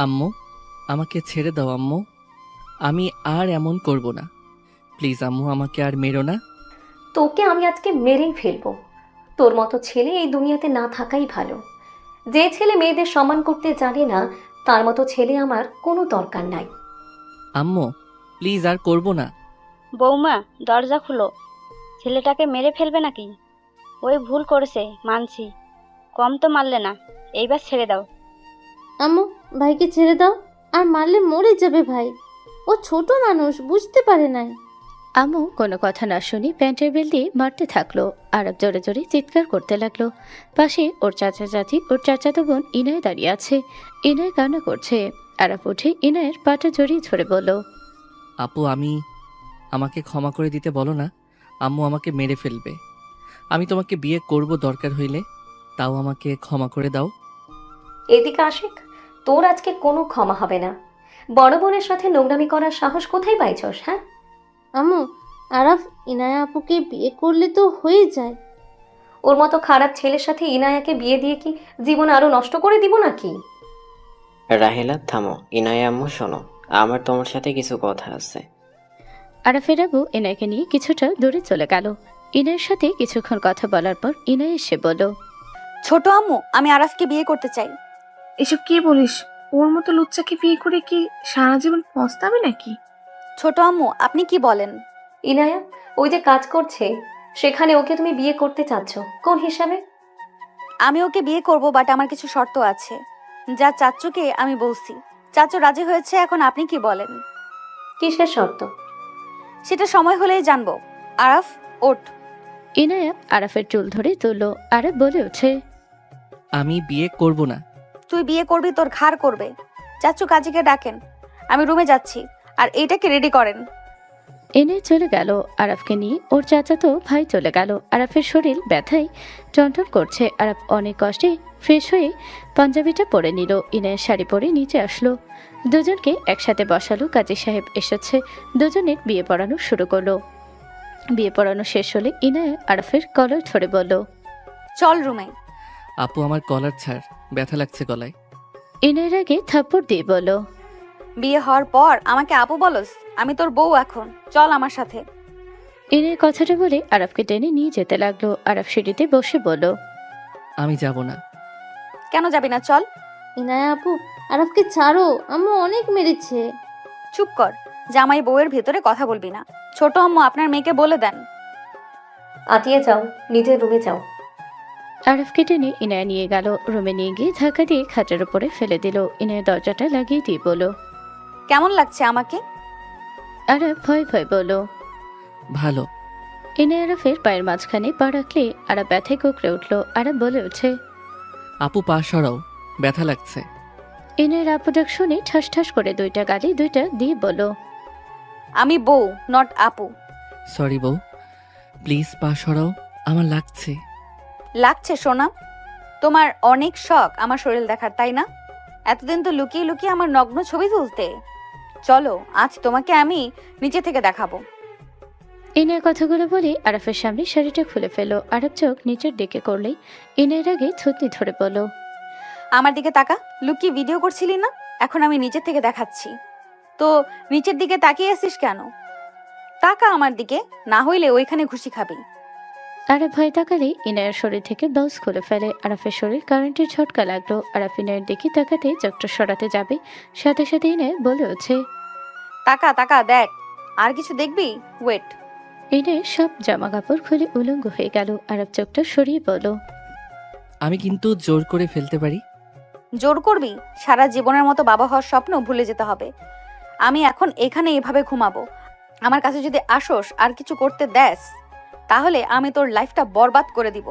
আম্মু, আমাকে ছেড়ে দাও আম্মু। আমি আর এমন করব না। প্লিজ আম্মু, আমাকে আর মেরো না। তোকে আমি আজকে মেরেই ফেলবো। তোর মতো ছেলে এই দুনিয়াতে না থাকাই ভালো। যে ছেলে মেয়েদের সম্মান করতে জানে না, তার মতো ছেলে আমার কোনো দরকার নাই। আম্মু, প্লিজ আর করব না। বৌমা, দরজা খুলো। ছেলেটাকে মেরে ফেলবে নাকি? ওই ভুল করেছে, মানছি। কম তো মারলে না, এইবার ছেড়ে দাও। আম্মু, ভাইকে ছেড়ে দাও। আর মারলে মরে যাবে ভাই। ও ছোট মানুষ, বুঝতে পারে নাই। আম্মু কোনো কথা না শুনে প্যান্টের বেল দিয়ে মারতে থাকলো। আরব জোরে জোরে চিৎকার করতে লাগলো। পাশে ওর চাচা চাচি, ওর চাচাতো বোন ইনায় দাঁড়িয়ে আছে। ইনায় কান্না করছে। আরব উঠে ইনায়ের পাটা জড়িয়ে ধরে বলল, আপু, আমাকে ক্ষমা করে দিতে বলো না। আম্মু আমাকে মেরে ফেলবে। আমি তোমাকে বিয়ে করব দরকার হইলে, তাও আমাকে ক্ষমা করে দাও। এদিকে আশিক, তোর আজকে কোনো ক্ষমা হবে না। বড় বোনের সাথে নোংরামি করার সাহস কোথায় পাইছস? হ্যাঁ, আম্মু, আরাফ ইনায়া আপুকে বিয়ে করলে তো হয়ে যায়। ওর মতো খারাপ ছেলের সাথে ইনায়াকে বিয়ে দিয়ে কি জীবন আরো নষ্ট করে দিব নাকি? রাহেলা, থামো। ইনায়া আম্মু, শোনো, আমার তোমার সাথে কিছু কথা আছে। আরাফের আবু ইনায়কে নিয়ে কিছুটা দূরে চলে গেল। ইনায়ের সাথে কিছুক্ষণ কথা বলার পর ইনায় এসে বলল, ছোট আম্মু, আমি আরাফকে বিয়ে করতে চাই। এসব কি বলিস? ওর মতো লুচ্চাকে বিয়ে করে কি সারা জীবন পস্তাবে নাকি? ছোট আম্মু, আপনি কি বলেন? ইনায়া ওই যে কাজ করছে, সেখানে ওকে তুমি বিয়ে করতে চাচ্ছ কোন হিসাবে? আমি ওকে বিয়ে করব, বাট আমার কিছু শর্ত আছে, যা চাচ্চুকে আমি বলছি। চাচু রাজি হয়েছে, এখন আপনি কি বলেন? কিসের শর্ত? সেটা সময় হলেই জানবো। আরাফ, ওঠ। ইনায়া আরাফের চুল ধরে তুলল। আরাফ বলে ওঠে, আমি বিয়ে করব না। তুই বিয়ে করবি, তোর ঘাড় করবে। চাচু কাজীকে ডাকেন, আমি রুমে যাচ্ছি। আর এইটাকে রেডি করেন। এনে চলে গেল। আরাফকে নিয়ে ওর চাচাতো ভাই চলে গেল। আরাফের শরীর ব্যথায় টনটন করছে। আরাফ অনেক কষ্টে ফ্রেশ হয়ে পাঞ্জাবিটা পরে নিল। ইনায়ের শাড়ি পরে নিচে আসলো। দুজনকে একসাথে বসালো। কাজী সাহেব এসেছে। দুজনের বিয়ে পড়ানো শুরু করলো। বিয়ে পড়ানো শেষ হলে ইনায়া আরাফের কলার ধরে বলল, চল রুমে। আপু, আমার কলার ছাড়, ব্যথা লাগছে গলায়। ইনায়ের আগে থাপ্পড় দিয়ে বলল, বিয়ে হওয়ার পর আমাকে আপু বলস? আমি তোর বউ এখন, চল আমার সাথে। ইনায়ের কথাটা বলে আরাফকে টেনে নিয়ে যেতে লাগলো। আরাফ সিঁড়িতে বসে বলল, আমি যাব না। কেন যাবি না? চল। ইনায়া আপু, আরাফকে ছাড়ো, আম্মু অনেক মেরেছে। চুপ কর, জামাই বউয়ের ভেতরে কথা বলবি না। ছোট আম্মু, আপনার মেয়েকে বলে দেন। আতিয়ে যাও, নিজের রুমে যাও। আরাফকে টেনে ইনায়া নিয়ে গেল। রুমে নিয়ে গিয়ে ধাক্কা দিয়ে খাটের উপরে ফেলে দিল। ইনায়া দরজাটা লাগিয়ে দিয়ে বলল, কেমন লাগছে আমাকে? আরাফ ভয় ভয় বলল, ভালো। ইনায়া আরাফের পায়ের মাঝখানে পা রাখলে আরাফ ব্যথায় কুকড়ে উঠল। আরাফ বলে ওঠে, আপু, পা সরাও, ব্যথা লাগছে। ইনায়ের আপু ডাক শুনে ঠাস ঠাস করে দুইটা গালি দুইটা দিয়ে বলল, আমি বউ, নট আপু। সরি বউ, প্লিজ পা সরাও, আমার লাগছে। লাগছে সোনা? তোমার অনেক শখ আমার শরীর দেখার, তাই না? এতদিন তো লুকিয়ে লুকিয়ে আমার নগ্ন ছবি তুলতে। চলো, আজ তোমাকে আমি নিচে থেকে দেখাবো। ইনায়ের কথাগুলো বলে আরাফের সামনে শাড়িটা খুলে ফেলল। আরাফ চোখ নিচের দিকে করলেই ইনায়ের আগে থুতনি ধরে বলল, আমার দিকে তাকা। লুকিয়ে ভিডিও করছিলি না? এখন আমি নিচের থেকে দেখাচ্ছি। তো নিচের দিকে তাকিয়ে আছিস কেন? তাকা আমার দিকে, না হইলে ওইখানে ঘুষি খাবি। আরাফ ভয় তাকালে ইনায়ের শরীর থেকে ব্লাউজ খুলে ফেলে। আরাফের শরীর কারেন্টের ঝটকা লাগলো। আরাফ ইনায়ের দিকে তাকাতে চোখটা সরাতে যাবে, সাথে সাথে ইনায় বলে ওঠে, তাকা তাকা, দেখ। আর কিছু দেখবি? ওয়েট। ইনায় সব জামা কাপড় খুলে উলঙ্গ হয়ে গেল। আরাফ চোখটা সরিয়ে বলল, আমি কিন্তু জোর করে ফেলতে পারি। জোর করবি? সারা জীবনের মতো বাবা হওয়ার স্বপ্ন ভুলে যেতে হবে। আমি এখন এখানে এভাবে ঘুমাবো। আমার কাছে যদি আসোস আর কিছু করতে দেস, তাহলে আমি তোর লাইফটা বরবাদ করে দিব।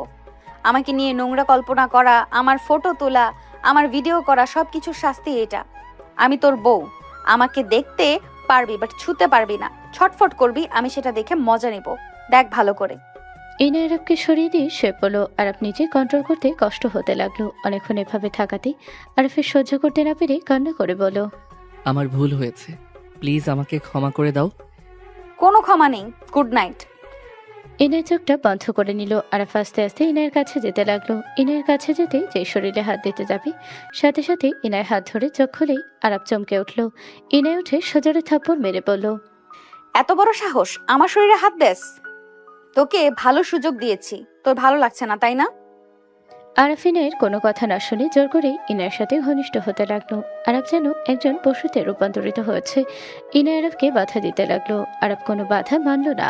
আমাকে নিয়ে নোংরা কল্পনা করা, আমার ফটো তোলা, আমার ভিডিও করা, সবকিছুর শাস্তি এটা। আমি তোর বউ, আমাকে দেখতে পারবি বাট ছুতে পারবি না। ছটফট করবি, আমি সেটা দেখে মজা নিব। দেখ ভালো করে। ইনায় আরাফকে সরিয়ে দিয়ে শুয়ে পড়লো। আরাফ নিজে কন্ট্রোল করতে কষ্ট হতে লাগলো। অনেকক্ষণ এভাবে থাকাতে আরাফের সহ্য করতে না পেরে কান্না করে বলল, আমার ভুল হয়েছে, প্লিজ আমাকে ক্ষমা করে দাও। কোনো ক্ষমা নেই। Good night. ইনায়ের চোখটা বন্ধ করে নিল। আরাফ আস্তে আস্তে ইনায়ের কাছে যেতে লাগলো। ইনায়ের কাছে যেতে যে শরীরে হাত দিতে যাবে, সাথে সাথে ইনায়ের হাত ধরে চোখ খুলেই আরাফ চমকে উঠল। ইনায় উঠে সজোরে থাপ্পড় মেরে বলল, এত বড় সাহস, আমার শরীরে হাত দেস? তোকে ভালো সুযোগ দিয়েছি, তোর ভালো লাগছে না তাই না? আরাফ ইনায়ের কোনো কথা না শুনে জোর করে ইনায়ের সাথে ঘনিষ্ঠ হতে লাগলো। আরাফ যেন একজন পশুতে রূপান্তরিত হয়েছে। ইনায় আরাফকে বাধা দিতে লাগলো। আরাফ কোনো বাধা মানল না।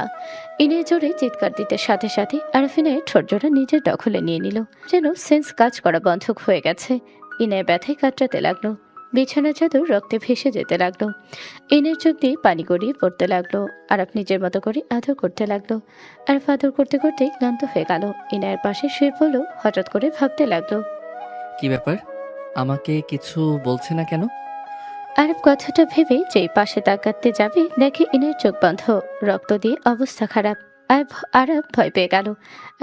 ইনায় জোরে চিৎকার দিতে সাথে সাথে আরাফ ইনায়ের ঠোঁটজোড়া নিজের দখলে নিয়ে নিল, যেন সেন্স কাজ করা বন্ধ হয়ে গেছে। ইনায় ব্যথায় কাতরাতে লাগলো। বিছানা চাদর রক্তে ভেসে যেতে লাগলো। ইনের চোখ দিয়ে পানি গড়িয়ে পড়তে লাগলো। আরাফ নিজের মতো করে আদর করতে লাগলো। আরাফ আদর করতে করতে ক্লান্ত হয়ে গেল। ইনায়ের পাশে শুয়ে পড়লো। হঠাৎ করে ভাবতে লাগলো, কি ব্যাপার, আমাকে কিছু বলছে না কেন? আরাফ কথাটা ভেবে যেই পাশে তাকাতে যাবে, দেখে ইনায়ের চোখ বন্ধ, রক্ত দিয়ে অবস্থা খারাপ। আরাফ ভয় পেয়ে গেল।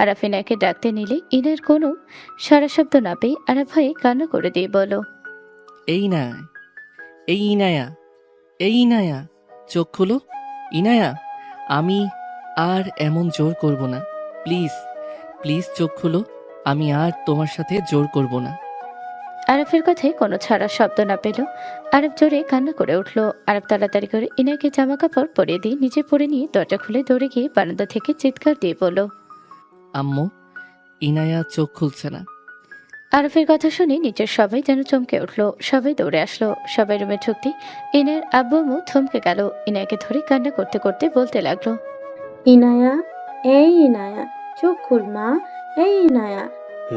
আরাফ ইনায়কে ডাকতে নিলে ইনায়ের কোনো সারা শব্দ না পেয়ে আরাফ ভয়ে কান্না করে দিয়ে বলল, এই না, এই ইনায়া, এই ইনায়া, চোখ খুলো ইনায়া, আমি আর এমন জোর করব না, প্লিজ প্লিজ চোখ খুলো, আমি আর তোমার সাথে জোর করব না। আরাফের কথায় কোনো ছাড়ার শব্দ না পেল। আরাফ জোরে কান্না করে উঠল। আরাফ তাড়াতাড়ি করে ইনায়কে জামা কাপড় পরিয়ে দিয়ে নিজে পরে নিয়ে দরজা খুলে দৌড়ে গিয়ে বারান্দা থেকে চিৎকার দিয়ে বলল, আম্মু, ইনায়া চোখ খুলছে না। আরাফের কথা শুনে নিচের সবাই যেন চমকে উঠল। সবাই দৌড়ে আসলো। সবাই রুমে ঢুকতে ইনায়ের আব্বু আম্মু থমকে গেল। ইনায়কে ধরে কান্না করতে করতে বলতে লাগলো, ইনায়া, এই ইনায়া, চোখ খুল মা, এই ইনায়া।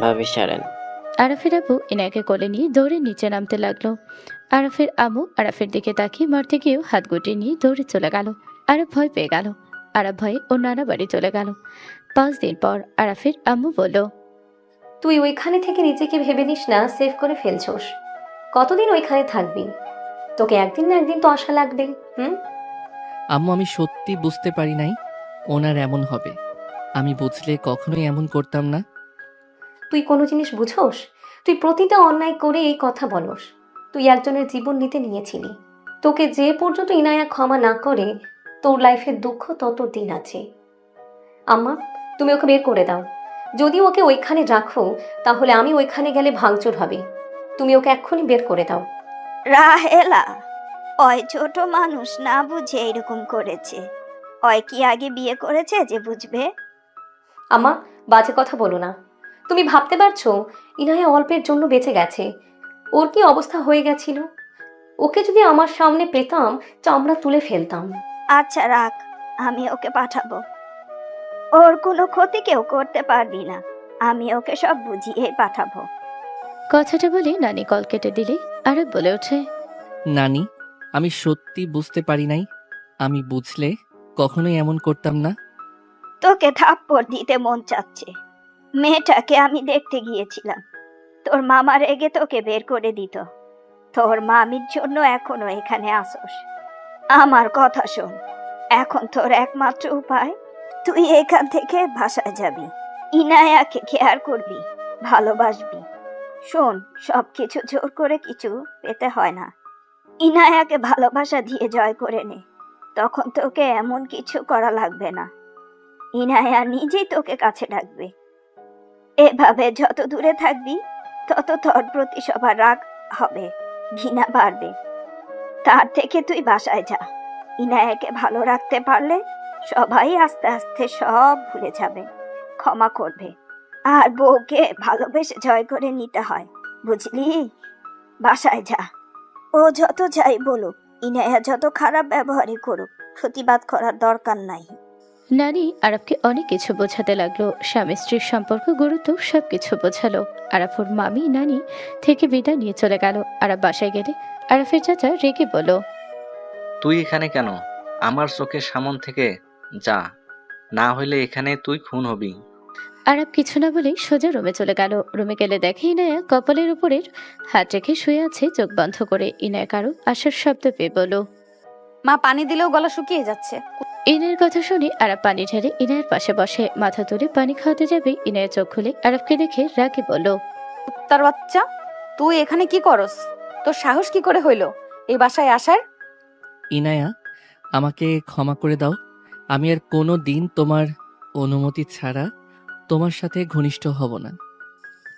ভাবি সারেন। আরাফের আব্বু ইনায়কে কোলে নিয়ে দৌড়ে নিচে নামতে লাগলো। আরাফের আম্মু আরাফের দিকে তাকিয়ে মারতে গিয়েও হাত গুটিয়ে নিয়ে দৌড়ে চলে গেল। আরাফ ভয় পেয়ে গেল। আরাফ ভয়ে ওর নানা বাড়ি চলে গেল। 5 দিন পর আরাফের আম্মু বলল, তুই ওইখানে থেকে নিজেকে ভেবে নিস না সেভ করে ফেলছোস। কতদিন ওইখানে থাকবি? তোকে একদিন না একদিন তো আশা লাগবে। আম্মু, আমি সত্যি বুঝতে পারি নাই ওনার এমন হবে। আমি বুঝলে কখনোই এমন করতাম না। তুই কোনো জিনিস বুঝোস? তুই প্রতিটা অন্যায় করে এই কথা বলস। তুই একজনের জীবন নিতে নিয়েছিলি। তোকে যে পর্যন্ত ইনায়া ক্ষমা না করে, তোর লাইফে দুঃখ তত দিন আছে। আম্মা, তুমি ওকে বের করে দাও। যদি ওকে ওইখানে রাখো, তাহলে আমি ওইখানে গেলে ভাঙচুর হবে। তুমি ওকে এক্ষুনি বের করে দাও। রাহেলা, ওই ছোট মানুষ না বুঝে এরকম করেছে। ওই কি আগে বিয়ে করেছে যে বুঝবে? আম্মা, বাজে কথা বলো না। তুমি ভাবতে পারছো ইনায়া অল্পের জন্য বেঁচে গেছে? ওর কি অবস্থা হয়ে গেছিল? ওকে যদি আমার সামনে পেতাম, চামড়া তুলে ফেলতাম। আচ্ছা রাখ, আমি ওকে পাঠাবো। ওর কোনো ক্ষতি কেউ করতে পারবি না। আমি ওকে সব বুঝিয়ে পাঠাবো। কথাটা বলে নানি কল কেটে দিলে আরাফ বলে ওঠে, নানি, আমি সত্যি বুঝতে পারি নাই। আমি বুঝলে কখনোই এমন করতাম না। তোকে থাপ্পড় দিতে মন চাচ্ছে। মেয়েটাকে আমি দেখতে গিয়েছিলাম। তোর মামা রেগে তোকে বের করে দিত। তোর মামির জন্য এখনো এখানে আসোস। আমার কথা শোন, এখন তোর একমাত্র উপায়, তুই এখান থেকে বাসায় যাবি। ইনায়াকে কেয়ার করবি, ভালোবাসবি। শোন, সবকিছু জোর করে কিছু পেতে হয় না। ইনায়াকে ভালোবাসা দিয়ে জয় করে নে, তখন তোকে এমন কিছু করা লাগবে না। ইনায়া নিজেই তোকে কাছে ডাকবে। এভাবে যত দূরে থাকবি, তত তোর প্রতি সবার রাগ হবে, ঘৃণা বাড়বে। তার থেকে তুই বাসায় যা। ইনায়াকে ভালো রাখতে পারলে সবাই আস্তে আস্তে সব ভুলে যাবে, ক্ষমা করবে। আর বউকে ভালোবেসে জয় করে নিতে হয়, বুঝলি? বাসায় যা। ও যত যাই বলুক, ইনায়া যত খারাপ ব্যবহারই করুক, প্রতিবাদ করার দরকার নাই। নানি আরাফকে অনেক কিছু বোঝাতে লাগলো। স্বামী স্ত্রীর সম্পর্ক, গুরুত্ব সবকিছু বোঝালো। আরাফুর মামি নানি থেকে বিদায় নিয়ে চলে গেল। আরাফ বাসায় গেলে আরাফের চাচা রেগে বলল, তুই এখানে কেন? আমার চোখের সামন থেকে যা, না হইলে এখানে তুই খুন হবি। আরাফ কিছু না বলেই সোজা রুমে চলে গেল। রুমে গেলে দেখে ইনায়া কপালের উপরের হাত রেখে শুয়ে আছে চোখ বন্ধ করে। ইনায়া কারো আসার শব্দ পেয়ে বলল, মা, পানি দিলেও গলা শুকিয়ে যাচ্ছে। ইনায়ের কথা শুনে আরাফ পানি ঢেলে ইনায়ের পাশে বসে। মাথা তুলে পানি খাওয়াতে যাবে, ইনায়া চোখ খুলে আরাফকে দেখে রাগে বলল, তার বাচ্চা, তুই এখানে কি করস? তোর সাহস কি করে হইল এই বাসায় আসার? ইনায়া, আমাকে ক্ষমা করে দাও। আমি আর কোনো দিন তোমার অনুমতি ছাড়া তোমার সাথে ঘনিষ্ঠ হব না।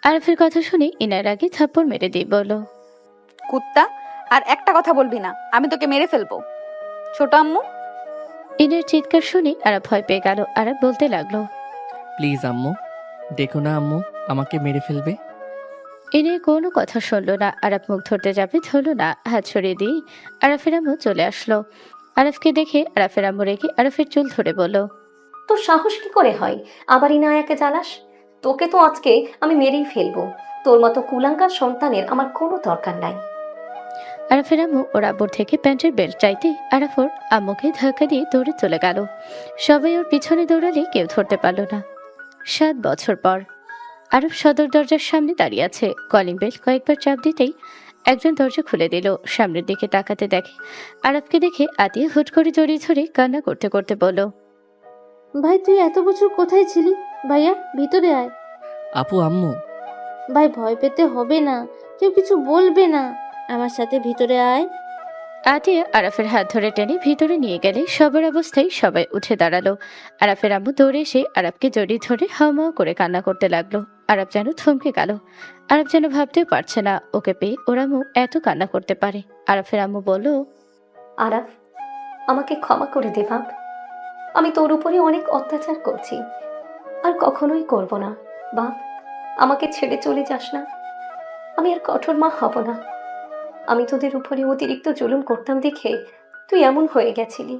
আরাফের কথা শুনে ইনার আগে থাপ্পড় মেরে দিয়ে বলল, কুত্তা, আর একটা কথা বলবি না, আমি তোকে মেরে ফেলবো। ছোট আম্মু। ইনার চিৎকার শুনে আরাফ ভয় পেয়ে গেল। আরাফ বলতে লাগলো, প্লিজ আম্মু, দেখো না আম্মু আমাকে মেরে ফেলবে। ইনের কোনো কথা শুনলো না। আরাফ মুখ ধরতে যাবে, ধরলো না। হাত সরিয়ে দিয়ে আরাফের আম্মু চলে আসলো। আরাফকে দেখে আরাফের আম্মু রেগে আরাফের চুল ধরে বলল, তোর সাহস কি করে হয় আবার ইনায়াকে জ্বালাস? তোকে তো আজকে আমি মেরেই ফেলবো। তোর মতো কুলাঙ্গার সন্তানের আমার কোনো দরকার নাই। আরাফের আম্মু ওর আব্বুর থেকে প্যান্টের বেল্ট চাইতে আরাফ ওর আম্মুকে ধাক্কা দিয়ে দৌড়ে চলে গেল। সবাই ওর পিছনে দৌড়ালে কেউ ধরতে পারল না। 7 বছর পর আরব সদর দরজার সামনে দাঁড়িয়ে আছে। কলিং বেল কয়েকবার চাপ দিতেই একজন দরজা খুলে দিল। সামনের দিকে তাকাতে দেখে আরবকে দেখে আতিয়া হুট করে জড়িয়ে ধরে কান্না করতে করতে বলল, ভাই তুই এত বছর কোথায় ছিলি? ভাইয়া ভিতরে আয়। আপু আম্মু। ভাই ভয় পেতে হবে না, কেউ কিছু বলবে না, আমার সাথে ভিতরে আয়। আতিয়া আরাফের হাত ধরে টেনে ভিতরে নিয়ে গেলে সবার অবস্থায় সবাই উঠে দাঁড়ালো। আরাফের আম্মু দৌড়ে এসে আরাফকে জড়িয়ে ধরে হাওমাও করে কান্না করতে লাগলো। আরাফ যেন থমকে গেল। আরাফ যেন ভাবতেও পারছে না ওকে পেয়ে ওর আম্মু এত কান্না করতে পারে। আরাফের আম্মু বলল, আরাফ, আমাকে ক্ষমা করে দে বাপ। আমি তোর উপরে অনেক অত্যাচার করছি, আর কখনোই করব না। বাপ, আমাকে ছেড়ে চলে যাস না। আমি আর কঠোর মা হব না। আমি তোদের উপরে অতিরিক্ত জুলুম করতাম দেখে তুই এমন হয়ে গেছিলি।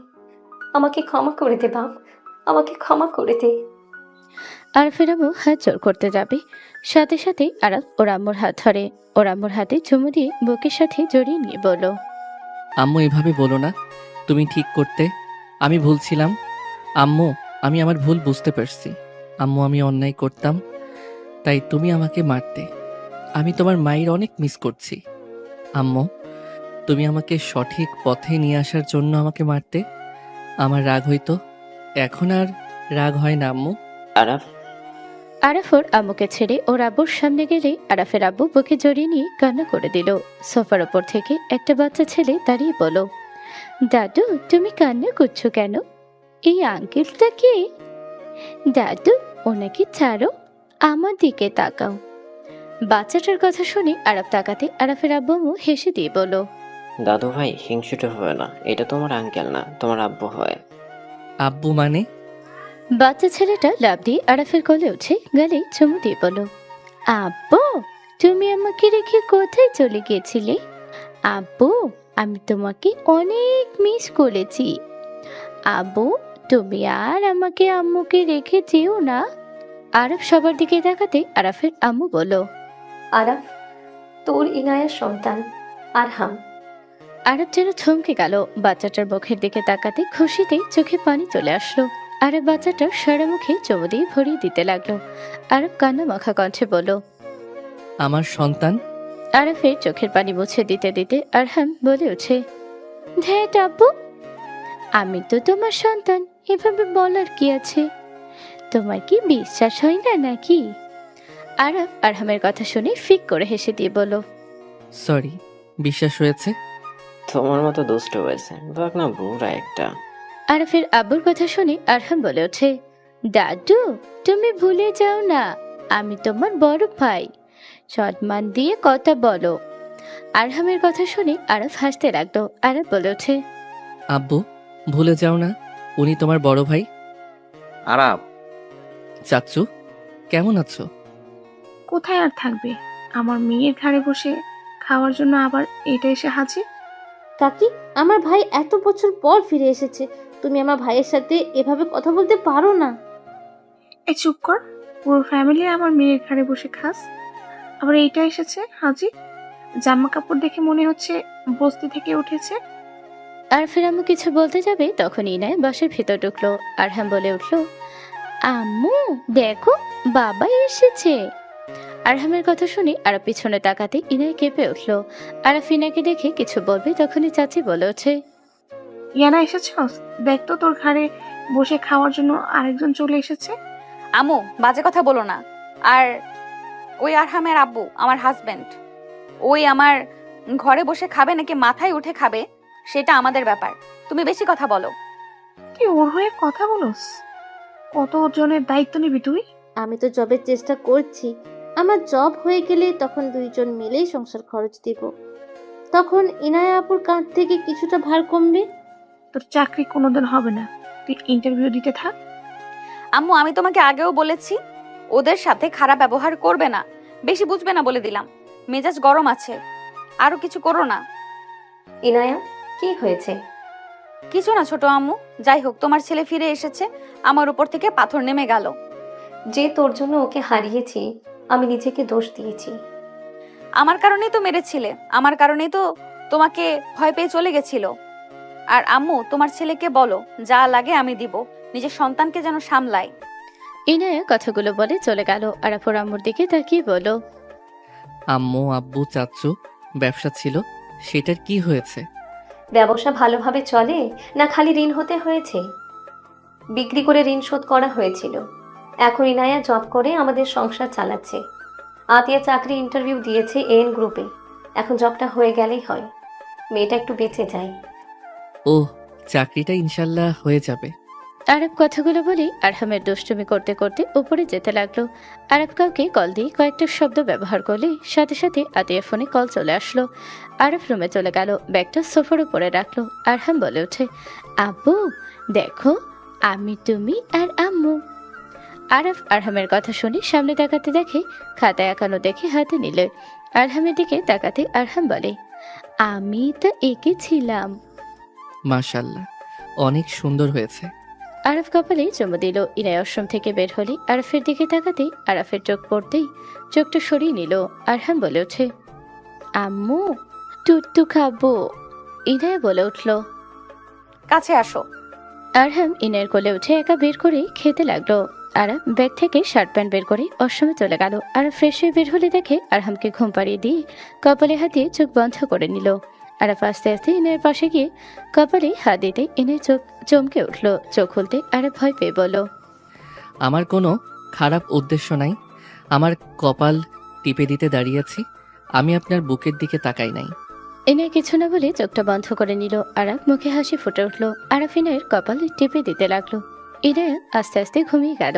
আমাকে ক্ষমা করে দে বাপ, আমাকে ক্ষমা করে দে। আরাফের আম্মু হাত জোর করতে যাবে, সাথে সাথে আরাফ ওর আম্মুর হাত ধরে ওর আম্মুর হাতে চুমু দিয়ে বুকের সাথে জড়িয়ে নিয়ে বলল, আম্মু এভাবে বলো না, তুমি ঠিক করতে। আমি ভুল ছিলাম আম্মু, আমি আমার ভুল বুঝতে পারছি। আম্মু আমি অন্যায় করতাম, তাই তুমি আমাকে মারতে। আমি তোমার মায়ের অনেক মিস করছি। আম্মু তুমি আমাকে সঠিক পথে নিয়ে আসার জন্য আমাকে মারতে। আমার রাগ হইতো, এখন আর রাগ হয় না আম্মু। আরাফ, আরাফ ওর আম্মুকে ছেড়ে ওর আব্বুর সামনে গেলে আরাফের আব্বু বুকে জড়িয়ে নিয়ে কান্না করে দিল। সোফার ওপর থেকে একটা বাচ্চা ছেলে দাঁড়িয়ে বলল, দাদু তুমি কান্না করছো কেন? এই আঙ্কেলটা কে? দাদু ওনাকে ছাড়ো, আমার দিকে তাকাও। বাচ্চাটার কথা শুনে আরাফ তাকাতে আরাফের আব্বু আম্মু হেসে দিয়ে বলল, দাদু ভাই হিংসুটে হয় না, এটা তোমার আঙ্কেল না, তোমার আব্বু হয়। আব্বু মানে? বাচ্চা ছেলেটা লাফ দিয়ে আরাফের কোলে উঠে গালে চুমু দিয়ে বলল, আব্বু তুমি আমাকে রেখে কোথায় চলে গিয়েছিলে? আব্বু আমি তোমাকে অনেক মিস করেছি। আব্বু তুমি আর আমাকে আম্মুকে রেখে যেও না। আরাফ সবার দিকে তাকাতে আরাফের আম্মু বলল, আরাফ, তোর ইনায়ার সন্তান আরহাম। আরাফ যেন থমকে গেল। বাচ্চাটার মুখের দিকে তাকাতে খুশিতে চোখে পানি চলে আসলো। আরাফ বাচ্চাটার সারা মুখে চুমু দিয়ে ভরিয়ে দিতে লাগলো। আরাফ কান্না মাখা কণ্ঠে বলল, আমার সন্তান। আরাফের চোখের পানি মুছে দিতে দিতে আরহাম বলে ওঠে, ধ্যাট আব্বু, আমি তো তোমার সন্তান, এভাবে বলার কি আছে? তোমার কি বিশ্বাস হয় না নাকি? আরাফ আরহামের কথা শুনে ফিক করে হেসে দিয়ে বলল, সরি, বিশ্বাস হয়েছে। তোমার মতো দুষ্ট হয়েছে, বাক না বুড়া একটা। আরাফের আব্বুর কথা শুনে আরহাম বলে ওঠে, দাদু তুমি ভুলে যাও না, আমি তোমার বড় ভাই, সম্মান দিয়ে কথা বলো। আরহামের কথা শুনে আরাফ হাসতে লাগলো। আরাফ বলে ওঠে, আব্বু ভুলে যাও না, উনি তোমার বড় ভাই। আরাফ, চাচ্চু কেমন আছো? কোথায় আর থাকবে, আমার মেয়ের ঘাড়ে বসে খাওয়ার জন্য আবার এটা এসে হাজির। কাকি, আমার ভাই এত বছর পর ফিরে এসেছে, তুমি আমার ভাইয়ের সাথে এভাবে কথা বলতে পারো না। এই চুপ কর, পুরো ফ্যামিলি আমার মেয়ের ঘাড়ে বসে খাস, আবার এইটা এসেছে হাজির। জামা কাপড় দেখে মনে হচ্ছে বস্তি থেকে উঠেছে। আরফের আম্মু কিছু বলতে যাবে তখন ইনায় বাসের ভিতর ঢুকলো। আরহাম বলে উঠলো, আম্মু দেখো বাবা এসেছে। আরহামের কথা শুনে আরব পিছনে তাকাতে ইনায় কেঁপে উঠলো। আরাফ ইনাকে দেখে কিছু বলবে তখনই চাচি বলে ওঠে, ইয়ানা এসেছস, দেখ তো তোর ঘাড়ে বসে খাওয়ার জন্য আরেকজন চলে এসেছে। আম্মু বাজে কথা বলো না। আর ওই আরহামের আব্বু আমার হাজবেন্ড, ওই আমার ঘরে বসে খাবে নাকি মাথায় উঠে খাবে সেটা আমাদের ব্যাপার, তুমি বেশি কথা বলো। তুই ওর হয়ে কথা বলস? কতজনের দায়িত্ব নিবি তুই? আমি তো জবের চেষ্টা করছি। আমার জব হয়ে গেলে তখন দুইজন মিলেই সংসার খরচ দিব। তখন ইনায়া আপুর কাঁধ থেকে কিছুটা ভার কমবে। তোর চাকরি কোনোদিন হবে না, তুই ইন্টারভিউ দিতে থাক। আম্মু, আমি তোমাকে আগেও বলেছি ওদের সাথে খারাপ ব্যবহার করবে না, বেশি বুঝবে না বলে দিলাম। মেজাজ গরম আছে, আরো কিছু করো না। ইনায়া, কি হয়েছে? কিছু না ছোট আম্মু, যাই হোক তোমার ছেলে ফিরে এসেছে, আমার উপর থেকে পাথর নেমে গেল। যে তোর জন্য ওকে হারিয়েছি, আমি নিজেকে দোষ দিয়েছি। আমার কারণেই তো মেরেছিলে, আমার কারণেই তো তোমাকে ভয় পেয়ে চলে গেছিল। আর আম্মু, তোমার ছেলেকে বলো যা লাগে আমি দিব, নিজের সন্তানকে যেন সামলায়। ইনায়া কথাগুলো বলে চলে গেল। আরাফ ওর আম্মুর দিকে তাকিয়ে বলল, আম্মু আব্বু চাচ্চু ব্যবসা ছিল, সেটার কি হয়েছে? ব্যবসা ভালোভাবে চলে না খালি ঋণ হতে হয়েছে? বিক্রি করে ঋণ শোধ করা হয়েছিল। এখন ইনায়া জব করে আমাদের সংসার চালাচ্ছে। আতিয়া চাকরি ইন্টারভিউ দিয়েছে এন গ্রুপে, এখন জবটা হয়ে গেলেই হয়। মেয়েটা একটু বেঁচে যায়। ও, চাকরিটা ইনশাল্লাহ হয়ে যাবে। আরব কথাগুলো বলি আরহামের দুষ্টুমি করতে করতে উপরে যেতে লাগলো। আরব কাউকে কল দিয়ে কয়েকটা শব্দ ব্যবহার করলে সাথে সাথে আতিয়ার ফোনে কল চলে আসলো। আরব রুমে চলে গেল, ব্যাগটা সোফার উপরে রাখলো। আরহাম বলে ওঠে, আব্বু দেখো, আমি তুমি আর আম্মু। আরব আরহামের কথা শুনে সামনে তাকাতে দেখে খাতায় আঁকানো দেখে হাতে নিলে। আরহামের দিকে তাকাতে আরহাম বলে, আমি তো এঁকেছিলাম। মাশাল্লাহ, অনেক সুন্দর হয়েছে। আরফ কপালে চুমু দিল। ইনায়া আশ্রম থেকে বের হলে আরফের দিকে তাকাতেই আরফের চোখ পড়তেই চোখটা সরিয়ে নিল। আরহাম বলে ওঠে, আম্মু টুট্টু খাবো। ইনায়া বলে উঠল, কাছে আসো। আরহাম ইনায়ের কোলে উঠে একা বের করে খেতে লাগলো। আরব ব্যাগ থেকে শার্ট প্যান্ট বের করে আশ্রমে চলে গেল। আর ফ্রেশ হয়ে বের হলে দেখে আরহামকে ঘুম পাড়িয়ে দিয়ে কপালে হাত দিয়ে চোখ বন্ধ করে নিল। আরব আস্তে আস্তে ইনায়ের পাশে গিয়ে কপালে হাত দিতে ইনায়ের চোখ চমকে উঠল। চোখ খুলতে আরব ভয় পেয়ে বলল, আমার কোনো খারাপ উদ্দেশ্য নাই, আমার কপাল টিপে দিতে দাঁড়িয়েছি, আমি আপনার বুকের দিকে তাকাই নাই। ইনায় কিছু না বলে চোখটা বন্ধ করে নিল। আরব মুখে হাসি ফুটে উঠল। আরব ইনায়ের কপাল টিপে দিতে লাগলো। ইনায়া আস্তে আস্তে ঘুমিয়ে গেল।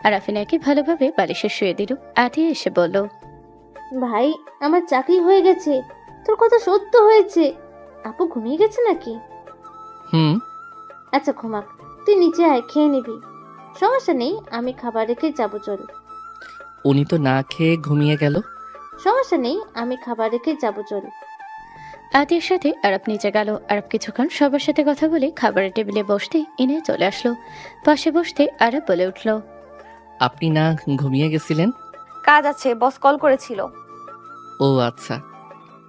আরব ইনায়কে ভালোভাবে বালিশে শুয়ে দিল। আতিয়া এসে বলল, ভাই, আমার চাকরি হয়ে গেছে। তোর কথা সত্য হয়েছে। আপু ঘুমিয়ে গেছে নাকি? হুম। আচ্ছা ঘুমাক, তুই নিচে আয়, খেয়ে নিবি। সমস্যা নেই, আমি খাবার রেখে যাবো, চল। উনি তো না খেয়ে ঘুমিয়ে গেল। সমস্যা নেই, আমি খাবার রেখে যাবো, চল। আতিয়ার সাথে আরব নিচে গেল। আরব কিছুক্ষণ সবার সাথে কথা বলে খাবারের টেবিলে বসতে ইনায়া চলে আসলো। পাশে বসতে আরব বলে উঠল, আপনি না ঘুমিয়ে গেছিলেন? কাজ আছে, বস কল করেছিল। ও আচ্ছা।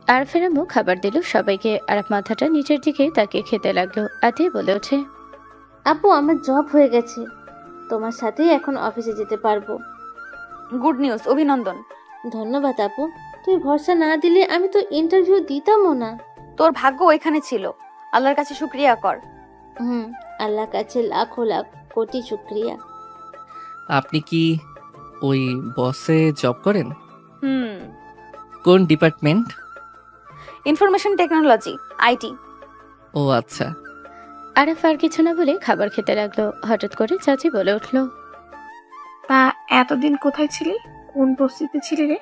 আরফের আম্মু খাবার দিল সবাইকে। আরব মাথাটা নিচের দিকে তাকিয়ে খেতে লাগলো। আতিয়া বলে ওঠে, আপু আমার জব হয়ে গেছে, তোমার সাথেই এখন অফিসে যেতে পারবো। গুড নিউজ, অভিনন্দন। ধন্যবাদ আপু, তুই ভরসা না দিলে আমি তো ইন্টারভিউ দিতামও না। তোর ভাগ্য ওইখানে ছিল, আল্লাহর কাছে শুক্রিয়া কর। আল্লাহ কাছে লাখো লাখ কোটি শুক্রিয়া। আপনি কি ওই বসে জব করেন? হুম, কোন ডিপার্টমেন্ট? Information technology, IT. ও আচ্ছা। আরফ আর কিছু না বলে খাবার খেতে লাগলো। হঠাৎ করে চাচি বলে উঠল, তা এতদিন কোথায় ছিলি, কোন পরিস্থিতিতে ছিলি রে?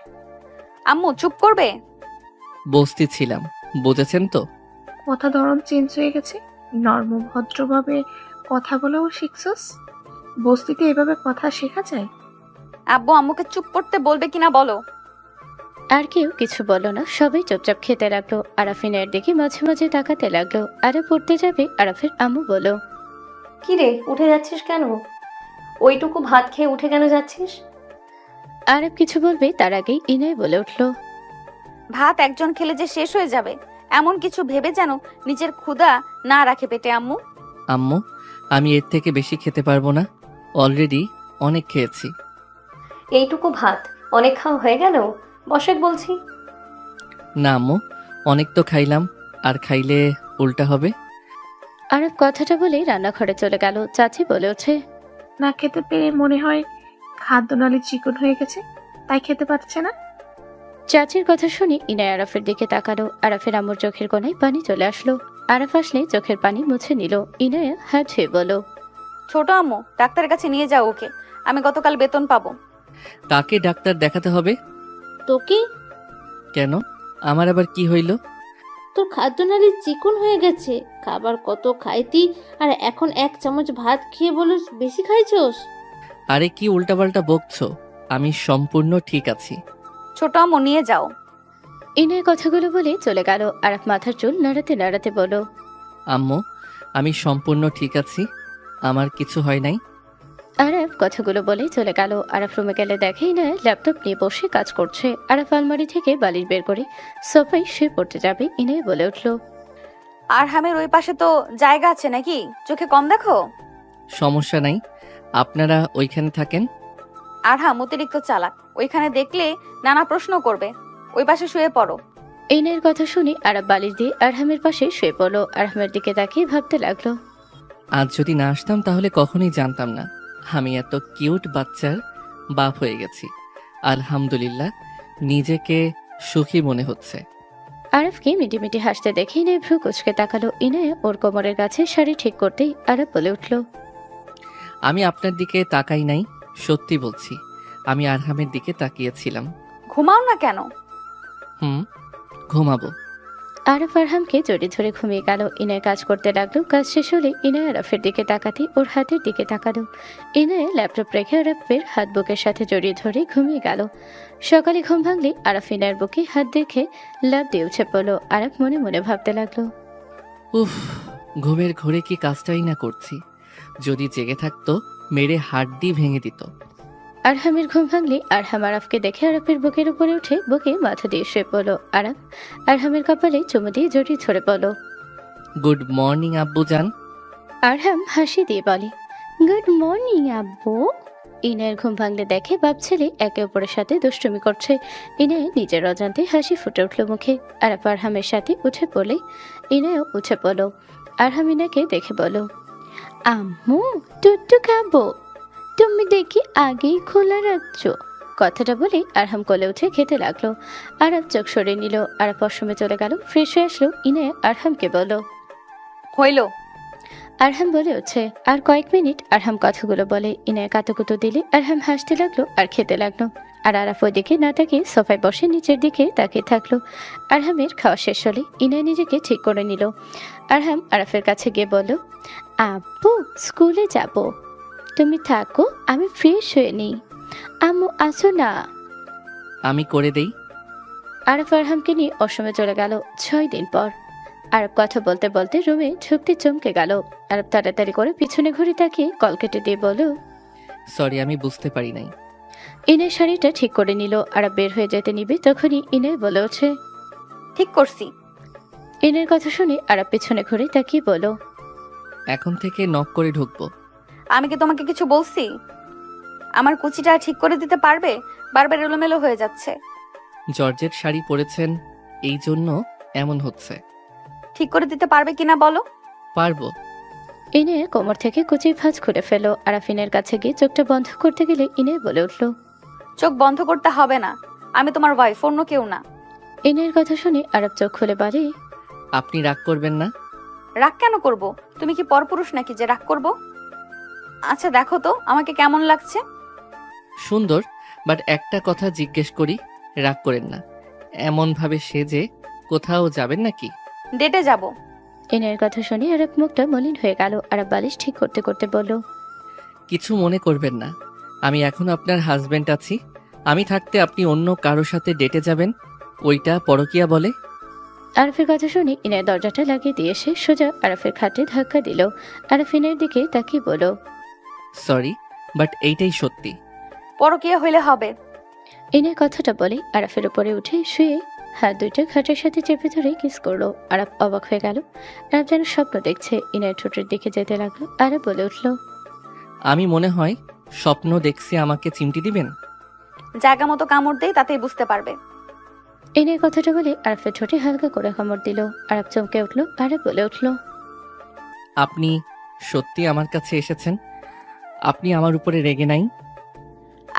আম্মু চুপ করবে? বসতি ছিলাম, বুঝেছেন তো? কথা ধরন চেঞ্জ হয়ে গেছে, নর্ম ভদ্রভাবে কথা বলেও শিখছস? বস্তিতে এভাবে কথা শেখা যায়? আব্বু আম্মুকে চুপ করতে বলবে কিনা বলো। আর কেউ কিছু বলল না, সবাই চুপচাপ খেতে লাগলো। আরাফিনের দিকে মাঝে মাঝে তাকাতে লাগলো। আরে পড়তে যাবে আরাফের আম্মু বলো, কি রে, উঠে যাচ্ছিস কেন? ওইটুকু ভাত খেয়ে উঠে কেন যাচ্ছিস? আরব কিছু বলবে তার আগেই ইনায় বলে উঠল, ভাত একজন খেলে যে শেষ হয়ে যাবে এমন কিছু ভেবে যেন নিজের ক্ষুধা না রাখে পেটে। আম্মু আম্মু, আমি এর থেকে বেশি খেতে পারবো না, অলরেডি অনেক খেয়েছি। এইটুকু ভাত অনেক খাওয়া হয়ে গেল, বসেক বলছি। না আম্মু, অনেক তো খাইলাম, আর খাইলে উল্টা হবে। আরব কথাটা বলে রান্নাঘরে চলে গেল। চাচি বলে ওঠে, না খেতে পেরে মনে হয় খাদ্যনালী চিকন হয়ে গেছে, তাই খেতে পারছে না। চাচির কথা শুনে ইনায় আরাফের দিকে তাকালো। আরাফের আম্মুর চোখের কোণায় পানি চলে আসলো। আরাফ আসলে চোখের পানি মুছে নিল। ইনায়া হাত ধুয়ে বলো, ছোট আম্মু, ডাক্তারের কাছে নিয়ে যাও ওকে। আমি গতকাল বেতন পাবো। কাকে ডাক্তার দেখাতে হবে? তোকে? কেন, আমার আবার কি হইল? তোর খাদ্যনালী চিকন হয়ে গেছে। খাবার কত খাইতি, আর এখন 1 চামচ ভাত খেয়ে বলিস বেশি খাইছস। আরে কি উল্টাপাল্টা বকছো? আমি সম্পূর্ণ ঠিক আছি। ছোট আম্মু, নিয়ে যাও। ইনায়ের কথাগুলো বলে চলে গেল। আরাফ মাথার চুল নাড়াতে নাড়াতে বলল, আম্মু, আমি সম্পূর্ণ ঠিক আছি, আমার কিছু হয় নাই। আরাফ কথাগুলো বলে চলে গেল। আরাফ রুমে গেলে দেখে ইনায়া ল্যাপটপ নিয়ে বসে কাজ করছে। আরাফ আলমারি থেকে বালিশ বের করে সোফায় শুয়ে পড়তে যাবে, ইনায়া বলে উঠল, আরহামের ওই পাশে তো জায়গা আছে নাকি? চোখে কম দেখো। সমস্যা নাই, আপনারা ওইখানে থাকেন। আরহাম অতিরিক্ত চালাক, ওইখানে দেখলে নানা প্রশ্ন করবে। ওই পাশে শুয়ে পড়ো। ইনায়ের কথা শুনে আরাফ বালিশ দিয়ে আরহামের পাশে শুয়ে পড়ল। আরহামের দিকে তাকিয়ে ভাবতে লাগলো, আজ যদি না আসতাম তাহলে কখনোই জানতাম না আমি এত কিউট বাচ্চার বাপ হয়ে গেছি। আলহামদুলিল্লাহ, নিজেকে সুখী মনে হচ্ছে। আরাফকে মিটিমিটি হাসতে দেখে ইনায়া ভ্রু কুচকে তাকালো। ইনায়া ওর কোমরের কাছে শাড়ি ঠিক করতেই আরাফ বলে উঠল, আমি আপনার দিকে তাকাই নাই, সত্যি বলছি, আমি আরহামের দিকে তাকিয়েছিলাম। ঘুমাও না কেন? ঘুমাবো। আরাফ আরহামকে জড়িয়ে ধরে ঘুমিয়ে গেল। ইনায় কাজ করতে লাগলো। কাজ শেষ হলে ইনায় আরাফের দিকে তাকাতে ওর হাতের দিকে তাকালো। ইনায় ল্যাপটপ রেখে আরাফের হাত বুকের সাথে জড়িয়ে ধরে ঘুমিয়ে গেল। সকালে ঘুম ভাঙলে আরাফ ইনায়ের বুকে হাত দেখে লাফ দিয়ে উঠে পড়লো। আরাফ মনে মনে ভাবতে লাগলো, উফ, ঘুমের ঘোরে কি কাজটাই না করছি, যদি জেগে থাকতো মেরে হাড্ডি ভেঙে দিত। আরহামের ঘুম ভাঙলে আরহাম আরাফকে দেখে আরাফের বুকের উপরে উঠে বুকে মাথা দিয়ে শুয়ে পড়লো। আরাফ আরহামের কপালে চুমু দিয়ে জড়িয়ে ধরে পড়লো। গুড মর্নিং আব্বু জান। আরহাম হাসি দিয়ে বলে, গুড মর্নিং আব্বু। ইনায়ের ঘুম ভাঙলে দেখে বাপ ছেলে একে অপরের সাথে দুষ্টুমি করছে। ইনায় নিজের অজান্তে হাসি ফুটে উঠল মুখে। আরাফ আরহামের সাথে উঠে পড়লে ইনায়ও উঠে পড়লো। আরহাম ইনাকে দেখে বলো, আম্মু টুট্টু খাবো, তুমি দেখি আগেই খোলা রাখছো। কথাটা বলে আরহাম কোলে উঠে খেতে লাগলো। আরাফ চোখ সরিয়ে নিল। আরাফ ওয়াশরুমে চলে গেল, ফ্রেশ হয়ে আসলো। ইনায়া আরহামকে বলো, হইল। আরহাম বলে উঠছে। আর কয়েক মিনিট আরহাম কথাগুলো বলে। ইনায়া কাতুকুতু দিলে আরহাম হাসতে লাগলো আর খেতে লাগলো। আর আরাফ ওইদিকে না তাকিয়ে সোফায় বসে নিচের দিকে তাকিয়ে থাকলো। আরহামের খাওয়া শেষ হলে ইনায়া নিজেকে ঠিক করে নিল। আরহাম আরাফের কাছে গিয়ে বলল, আব্বু স্কুলে যাব, তুমি থাকো, আমি ফ্রেশ হয়ে নিই। আম্মু আসো না। আমি করে দেই। আরাফ আরহামকে নিয়ে অসমে চলে গেল 6 দিন পর। আরব কথা বলতে বলতে রুমে ঢুকতে চমকে গেল। আরব তাড়াতাড়ি করে পিছনে ঘুরে তাকিয়ে কল কেটে দিয়ে বলল, সরি, আমি বুঝতে পারি নাই। ইনের শাড়িটা ঠিক করে নিল। আরব বের হয়ে যেতে নিবে তখনই ইনে বলে ওঠে, ঠিক করছি। ইনের কথা শুনে আরব পিছনে ঘুরে তাকিয়ে বলল, এখন থেকে নক করে ঢুকবো। আমি কি তোমাকে কিছু বলছি? আমার কুচিটা ঠিক করে দিতে পারবে? বারবার এলোমেলো হয়ে যাচ্ছে। জর্জেট শাড়ি পরেছেন, এই জন্য এমন হচ্ছে। ঠিক করে দিতে পারবে কিনা বলো। পারবো। ইনে কোমর থেকে কুচির ভাঁজ খুলে ফেল। আরাফিনের কাছে গিয়ে চোখটা বন্ধ করতে গেলে ইনে বলে উঠল, চোখ বন্ধ করতে হবে না, আমি তোমার ওয়াইফ, অন্য কেউ না। ইনের কথা শুনে আরব চোখ খুলে বলে, আপনি রাগ করবেন না? রাগ কেন করব? তুমি কি পরপুরুষ নাকি যে রাগ করব? আচ্ছা দেখো তো আমাকে কেমন লাগছে। সুন্দর, বাট একটা কথা জিজ্ঞেস করি, রাগ করেন না। এমন ভাবে সেজে কোথাও যাবেন নাকি? ডেটে যাব। ইনের কথা শুনে আরব মুখটা মলিন হয়ে গেল। আরব বালিশ ঠিক করতে করতে বলল, কিছু মনে করবেন না, আমি এখন আপনার হাজবেন্ড আছি। আমি থাকতে আপনি অন্য কারো সাথে ডেটে যাবেন, ওইটা পরকিয়া বলে। আরফের কথা শুনে ইনের দরজাটা লাগিয়ে দিয়ে এসে সোজা আরফের খাটে ধাক্কা দিল। আরফ ইনের দিকে তাকিয়ে বলল, সরি, বাট এইটাই সত্যি। পরকিয়া হইলে হবে। ইনের কথাটা বলে আরফের উপরে উঠে শুয়ে হাত দুইটা খাটের সাথে চেপে ধরে কিস করলো। আরব অবাক হয়ে গেল। আরব যেন স্বপ্ন দেখছে। ইনের ঠোঁটের দিকে যেতে লাগলো। আরব বলে উঠল, আমি মনে হয় স্বপ্ন দেখছি, আমাকে চিমটি দিবেন? জায়গা মতো কামড় দেই, তাতেই বুঝতে পারবে। ইনের কথাটা বলে আরফের ঠোঁটে হালকা করে কামড় দিল। আরব চমকে উঠল। আরব বলে উঠল, আপনি সত্যি আমার কাছে এসেছেন? আপনি আমার উপরে রেগে নাই?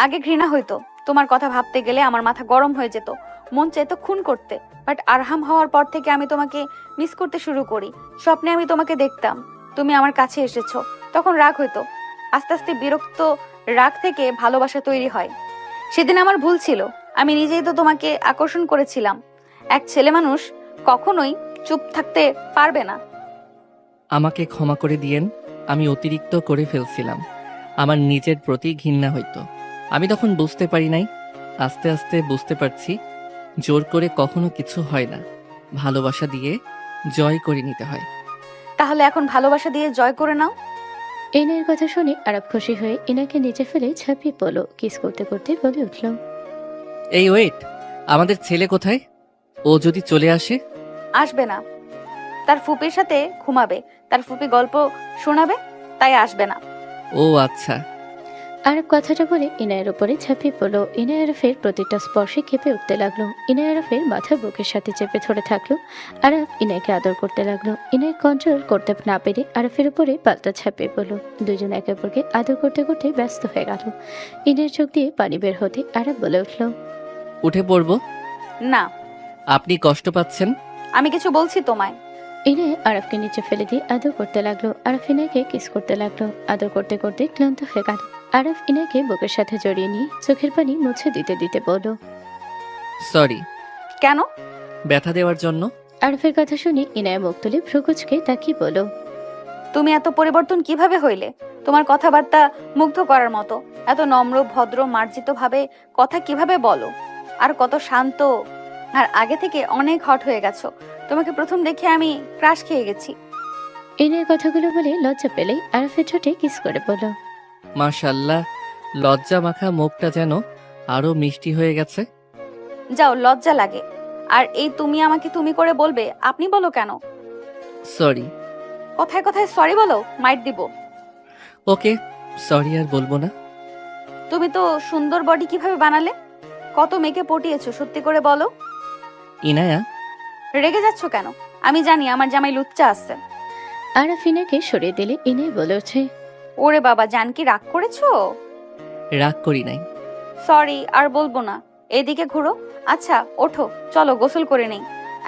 আগে ঘৃণা হইতো, তোমার কথা ভাবতে গেলে আমার মাথা গরম হয়ে যেত, মন চাইতো খুন করতে। বাট আরহাম হওয়ার পর থেকে আমি তোমাকে মিস করতে শুরু করি। স্বপ্নে আমি তোমাকে দেখতাম, তুমি আমার কাছে এসেছো, তখন রাগ হইতো। আস্তে আস্তে বিরক্ত রাগ থেকে ভালোবাসা তৈরি হয়। সেদিন আমার ভুল ছিল, আমি নিজেই তো তোমাকে আকর্ষণ করেছিলাম। এক ছেলে মানুষ কখনোই চুপ থাকতে পারবে না। আমাকে ক্ষমা করে দিয়েন, আমি অতিরিক্ত করে ফেলছিলাম। আমার নিজের প্রতি ঘৃণা হইতো। আমি তখন বুঝতে পারি নাই। আস্তে আস্তে বুঝতে পারছি, জোর করে কখনো কিছু হয় না, ভালোবাসা দিয়ে জয় করে নিতে হয়। তাহলে এখন ভালোবাসা দিয়ে জয় করে নাও। ইনায়ের কথা শুনে আরব খুশি হয়ে ইনাকে নিচে ফেলে ঝাঁপিয়ে পড়ল। কিস করতে করতে বলে উঠল, এই ওয়েট, আমাদের ছেলে কোথায়? ও যদি চলে আসে? আসবে না, তার ফুপির সাথে ঘুমাবে, তার ফুপি গল্প শোনাবে, তাই আসবে না। ও আচ্ছা। আরব কথাটা বলে ইনায়ের উপরে ঝাঁপিয়ে পড়ল। ইনায় আরফের প্রতিটা স্পর্শে কেঁপে উঠতে লাগলো। ইনায় আরফের মাথা বুকের সাথে চেপে ধরে থাকলো। আরব ইনায়কে আদর করতে লাগলো। ইনায় কন্ট্রোল করতে না পেরে আরফের উপরে পাল্টা ঝাঁপিয়ে পড়লো। দুজন একে অপরকে আদর করতে করতে ব্যস্ত হয়ে গেল। ইনায়ের চোখ দিয়ে পানি বের হতে আরব বলে উঠল, উঠে পড়বো? না, আপনি কষ্ট পাচ্ছেন? আমি কিছু বলছি তোমায়। ইনায় আরবকে নিচে ফেলে দিয়ে আদর করতে লাগলো। আরব ইনায়কে কিস করতে লাগলো। আদর করতে করতে ক্লান্ত হয়ে গেল। আরব ইনায়কে বুকের সাথে জড়িয়ে নিয়ে চোখের পানি মুছে দিতে দিতে বলল, সরি। কেন? ব্যথা দেওয়ার জন্য। আরফের কথা শুনে ইনায় মুখ তুলে ভ্রুকুচকে তাকিয়ে বলল, তুমি এত পরিবর্তন কিভাবে হইলে? তোমার কথাবার্তা মুগ্ধ করার মতো। এত নম্র ভদ্র মার্জিত ভাবে কথা কিভাবে বলো? আর কত শান্ত। আর আগে থেকে অনেক হট হয়ে গেছো। তোমাকে প্রথম দেখে আমি ক্রাশ খেয়ে গেছি। ইনায়ের কথাগুলো বলে লজ্জা পেলেই আরফের ঠোঁটে কিস করে বলল, মাশাল্লাহ, লজ্জা মাখা মুখটা যেন আরো মিষ্টি হয়ে গেছে। যাও, লজ্জা লাগে। আর এই তুমি আমাকে তুমি করে বলবে, আপনি বলো কেন? সরি। কথায় কথায় সরি বলো, মাইট দিব। ওকে, সরি আর বলবো না। তুমি তো সুন্দর বডি কিভাবে বানালে? কত মেয়েকে পটিয়েছো, সত্যি করে বলো। ইনায়া, রেগে যাচ্ছ কেন? আমি জানি আমার জামাই লুচ্চা আছে। আরফ ইনাকে সরিয়ে দিলে ইনায় বলে ওঠে, ওরে বাবা, জানকি রাগ করেছো? রাগ করি নাই। সরি আর বলবো না। এদিকে ঘুরো। আচ্ছা ওঠো, চলো গোসল করে নেই।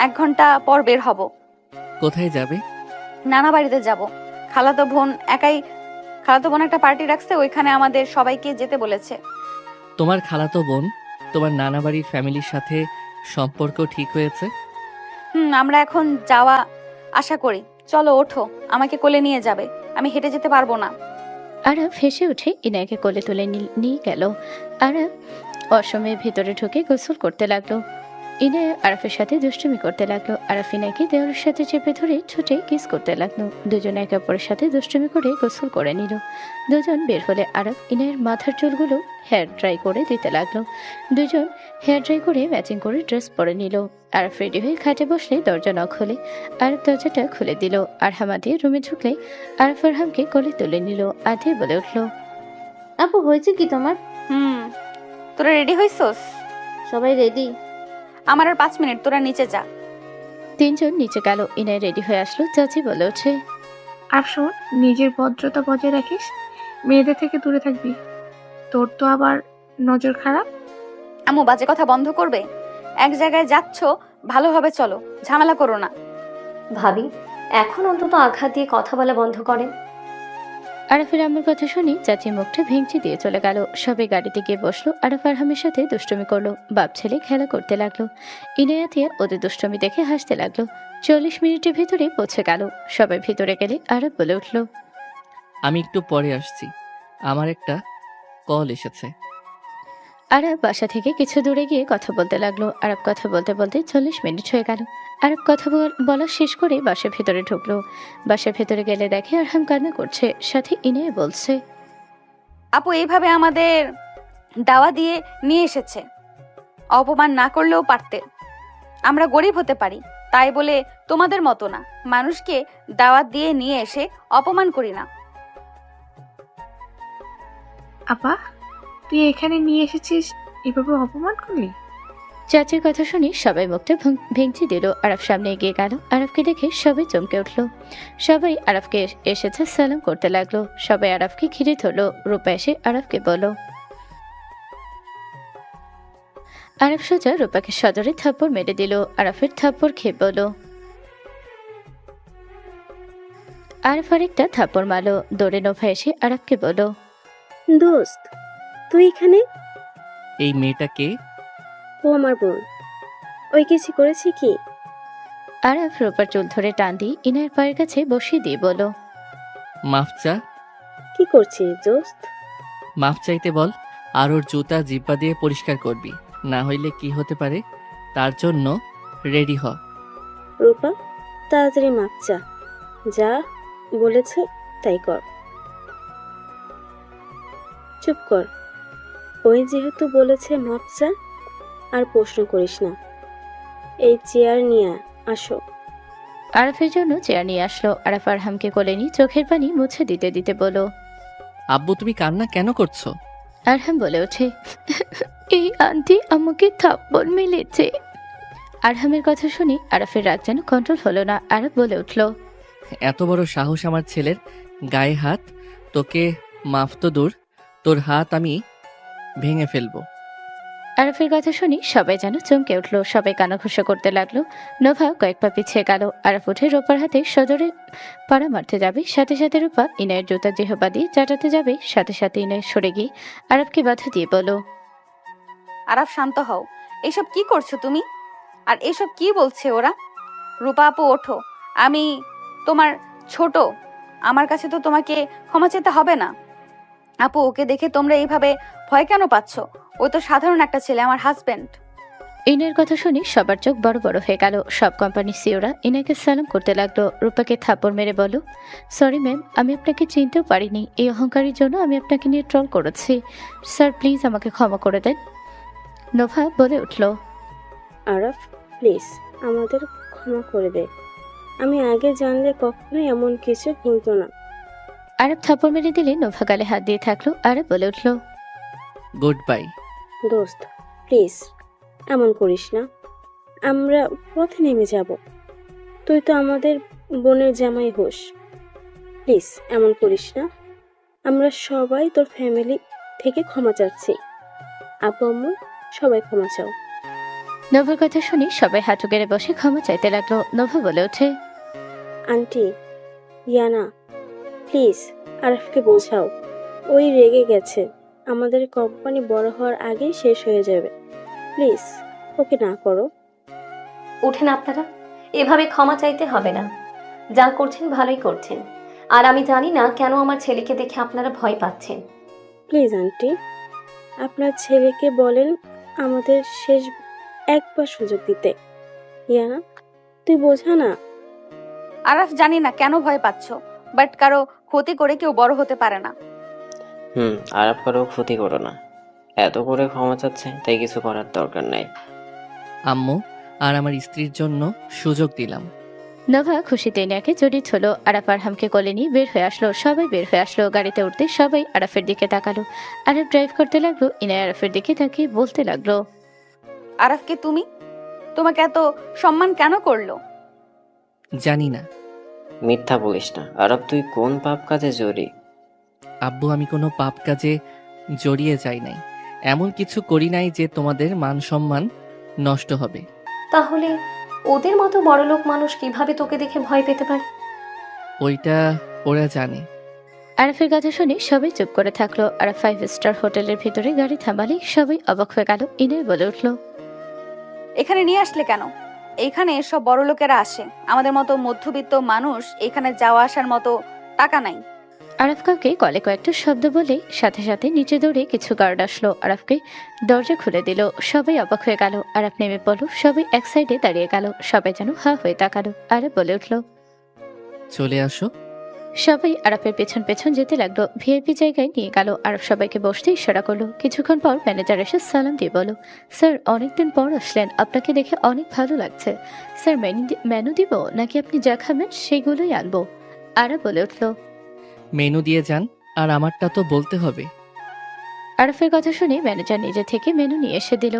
1 ঘন্টা পর বের হব। কোথায় যাবে? নানা বাড়িতে যাব। খালাতো বোন একটা পার্টি রাখছে, ওইখানে আমাদের সবাইকে যেতে বলেছে। তোমার খালাতো বোন তোমার নানা বাড়ির ফ্যামিলির সাথে সম্পর্ক ঠিক হয়েছে? আমরা এখন যাওয়া আশা করি। চলো ওঠো, আমাকে কোলে নিয়ে যাবে। আমি হেঁটে যেতে পারবো না। আরফ হেসে উঠে ইনায়কে কোলে তুলে নিয়ে গেল। আরফ অসময়ে ভেতরে ঢুকে গোসল করতে লাগলো। ইনায় আরফের সাথে দুষ্টুমি করতে লাগলো। আরফ ইনায়কে দেওয়ালের সাথে চেপে ধরে ঠোঁটে কিস করতে লাগলো। দুজন একে অপরের সাথে দুষ্টুমি করে গোসল করে নিল। দুজন বের হলে আরফ ইনায়ের মাথার চুলগুলো হেয়ার ড্রাই করে দিতে লাগলো। দুজন হেয়ার ড্রাই করে ম্যাচিং করে ড্রেস পরে নিল। আরফ রেডি হয়ে খাটে বসলে দরজা নক হলে আরফ দরজাটা খুলে দিল। আরহাম দিয়ে রুমে ঢুকলে আরফ আরহামকে কোলে তুলে নিল। আদিয়ে বলে উঠল, আপু হয়েছে কি তোমার? তোরা রেডি হইছস? সবাই রেডি? আমার আর 5 মিনিট, তোরা নিচে যা। তিনজন নিচে গেল। ইনায় রেডি হয়ে আসলো। চাচি বলে ওঠে, আর শোন, নিজের ভদ্রতা বজায় রাখিস, মেয়েদের থেকে দূরে থাকবি। তোর তো আবার নজর খারাপ। আম্মু, বাজে কথা বন্ধ করবে? এক জায়গায় যাচ্ছ, ভালোভাবে চলো, ঝামেলা করো না। ভাবি, এখন অন্তত আঘাত দিয়ে কথা বলা বন্ধ করেন। আরফের আম্মুর কথা শুনে চাচি মুখটা ভেঙচি দিয়ে চলে গেল। সবাই গাড়িতে গিয়ে বসলো। আরফ আরহামের সাথে দুষ্টুমি করলো। বাপ ছেলে খেলা করতে লাগলো। ইনায়াতিয়া ওদের দুষ্টুমি দেখে হাসতে লাগলো। 40 মিনিটের ভিতরে পৌঁছে গেল। সবাই ভিতরে গেলে আরফ বলে উঠল, আমি একটু পরে আসছি, আমার একটা কল এসেছে। আরব বাসা থেকে কিছু দূরে গিয়ে কথা বলতে লাগলো। আরব কথা বলতে বলতে 40 মিনিট হয়ে গেল। আরব কথা বলা শেষ করে বাসার ভেতরে ঢুকলো। বাসার ভেতরে গেলে দেখে আরহাম কান্না করছে, সাথে ইনায় বলছে, আপু এইভাবে আমাদের দাওয়া দিয়ে নিয়ে এসেছে। অপমান না করলেও পারতে। আমরা গরিব হতে পারি, তাই বলে তোমাদের মতো না, মানুষকে দাওয়াত দিয়ে নিয়ে এসে অপমান করি না। আপা, তুই এখানে নিয়ে এসেছিস, এভাবে অপমান করলি? চাচির কথা শুনে সবাই মুখটা ভেঙচি দিল। আরব সামনে এগিয়ে গেল। আরবকে দেখে সবাই চমকে উঠল। সবাই আরবকে এসেছে সালাম করতে লাগলো। সবাই আরবকে ঘিরে ধরলো। রূপা এসে আরবকে বলল। আরব সোজা রূপাকে সজোরে থাপ্পড় মেরে দিল। আরফের থাপ্পড় খেয়ে বলল, আরফ আরেকটা থাপ্পড় মারলো। দৌড়ে নোভা এসে আরবকে বলল, দোস্ত তুই এখানে? এই মেয়েটাকে ও আমার বোন। ওই কিছু করেছে কি? আরফ রূপার চুল ধরে টান দিয়ে ইনায়ের পায়ের কাছে বসিয়ে দিয়ে বলল, মাফ চা। কি করছিস দোস্ত? মাফ চাইতে বল, আর ওর জুতা জিব্বা দিয়ে পরিষ্কার করবি, না হইলে কি হতে পারে তার জন্য রেডি হ। রূপা তাড়াতাড়ি মাপ চা, যা বলেছে তাই কর। চুপ কর। ওই যেহেতু বলেছে মাপ চা, আর প্রশ্ন করিস না। এই চেয়ার নিয়ে আসো। আরফের জন্য চেয়ার নিয়ে আসলো। আরফ আরহামকে কোলে নিয়ে চোখের পানি মুছে দিতে দিতে বলল, আব্বু তুমি কান্না কেন করছো? আরহাম বলে ওঠে, এই আন্টি আমাকে থাপ্পড় মেলেছে। আরহামের কথা শুনে আরফের রাগ যেন কন্ট্রোল হলো না। আরফ বলে উঠল, এত বড় সাহস আমার ছেলের গায়ে হাত! তোকে মাফ তো দূর, তোর হাত আমি ভেঙে ফেলবো। আরফের কথা শুনি সবাই যেন চমকে উঠলো। সবাই কানাঘুষা করতে লাগলো। নোভা কয়েক পা পিছিয়ে গেল। আরফ উঠে রূপার হাতে সজোরে পাড়া মারতে যাবে, সাথে সাথে রূপা ইনায়ের জুতা জিহবা দিয়ে চাটাতে যাবে, সাথে সাথে ইনায় সরে গিয়ে আরফকে বাধা দিয়ে বলল, আরাফ শান্ত হও। এসব কি করছো তুমি? আর এসব কি বলছে ওরা? রূপা আপু ওঠো, আমি তোমার ছোট, আমার কাছে তো তোমাকে ক্ষমা চেতে হবে না। আপু ওকে দেখে তোমরা এইভাবে ভয় কেন পাচ্ছ? ও তো সাধারণ একটা ছেলে, আমার হাজবেন্ড। ইনায়ের কথা শুনি সবার চোখ বড় বড় হয়ে গেল। সব কোম্পানির সিওরা ইনাকে সালাম করতে লাগলো। রূপাকে থাপ্পড় মেরে বলল, সরি ম্যাম, আমি আপনাকে চিনতেও পারিনি। এই অহংকারের জন্য আমি আপনাকে নিয়ে ট্রল করেছি। স্যার প্লিজ আমাকে ক্ষমা করে দেন। নোভা বলে উঠল, আরাফ প্লিজ আমাদের ক্ষমা করে দে। আমি আগে জানলে কখনোই এমন কিছু হতো না। আরব থাপ্পড় মেরে দিলে নোভা গালে হাত দিয়ে থাকলো। আরব বলে উঠল, গুড বাই। দোস্ত প্লিজ এমন করিস না, আমরা পথে নেমে যাব। তুই তো আমাদের বোনের জামাই হোস। প্লিজ এমন করিস না। আমরা সবাই তোর ফ্যামিলি থেকে ক্ষমা চাচ্ছি। আপু আম্মু সবাই ক্ষমা চাও। নোভার কথা শুনি সবাই হাঁটু গেড়ে বসে ক্ষমা চাইতে লাগলো। নোভা বলে ওঠে, আন্টি ইয়ানা প্লিজ আরফকে বোঝাও। ওই রেগে গেছে, আমাদের কোম্পানি বড় হওয়ার আগেই শেষ হয়ে যাবে। প্লিজ ওকে না করো। ওঠেন আপনারা, এভাবে ক্ষমা চাইতে হবে না। যা করছেন ভালোই করছেন। আর আমি জানি না কেন আমার ছেলেকে দেখে আপনারা ভয় পাচ্ছেন। প্লিজ আন্টি আপনার ছেলেকে বলেন আমাদের শেষ একবার সুযোগ দিতে। ইয়ানা তুই বোঝা না। আরাফ জানি না কেন ভয় পাচ্ছ, বাট কারো ক্ষতি করে কেউ বড় হতে পারে না। আরাপ কারো ক্ষতি করো না। এত করে ক্ষমা চাচ্ছে, তাই কিছু করার দরকার নাই। আম্মু আর আমার স্ত্রীর জন্য সুযোগ দিলাম। নোভা খুশিতে ইনাকে জড়িত হলো। আরাফ আরহামকে কোলে নিয়ে বের হয়ে আসলো। সবাই বের হয়ে আসলো। গাড়িতে উঠতে সবাই আরাফের দিকে তাকালো। আরাফ ড্রাইভ করতে লাগলো। ইনায় আরাফের দিকে তাকিয়ে বলতে লাগলো, আরাফকে তুমি, তোমাকে এত সম্মান কেন করলো? জানি না। মিথ্যা বলিস না আরব, তুই কোন পাপ কাজে জড়ি? আব্বু আমি কোনো পাপ কাজে জড়িয়ে যাই নাই, এমন কিছু করি নাই যে তোমাদের মান সম্মান নষ্ট হবে। তাহলে ওদের মতো বড়লোক মানুষ কিভাবে তোকে দেখে ভয় পেতে পারে? ওইটা ওরা জানে। আরাফের কথা শুনে সবাই চুপ করে থাকলো। আরাফ 5 স্টার হোটেলের ভিতরে গাড়ি থামালে সবাই অবাক হয়ে গেল। ইনায় বলে উঠলো, এখানে নিয়ে আসলে কেন? এইখানে সব বড় লোকেরা আসে, আমাদের মতো মধ্যবিত্ত মানুষ এখানে যাওয়া আসার মতো টাকা নাই। আরাফ কাউকে কলে কয়েকটা শব্দ বলে সাথে সাথে নিচে দৌড়ে কিছু গার্ড আসলো। আরাফকে দরজা খুলে দিল। সবাই অবাক হয়ে গেল। আরাফ নেমে পড়লো। সবাই এক সাইডে দাঁড়িয়ে গেল। সবাই যেন হা হয়ে তাকালো। আরাফ বলে উঠলো, চলে আসো। সবাই আরাফের পেছন পেছন যেতে লাগলো। ভিআইপি জায়গায় নিয়ে গেল। আরাফ সবাইকে বসতে ইশারা করলো। কিছুক্ষণ পর ম্যানেজার এসে সালাম দিয়ে বলো, স্যার অনেকদিন পর আসলেন, আপনাকে দেখে অনেক ভালো লাগছে। স্যার মেনু দিব নাকি আপনি যা খাবেন সেগুলোই আনবো? আরাফ বলে উঠলো, মেনু দিয়ে যান, আর আমারটা তো বলতে হবে। আরফের কথা শুনে ম্যানেজার নিজে থেকে মেনু নিয়ে এসে দিল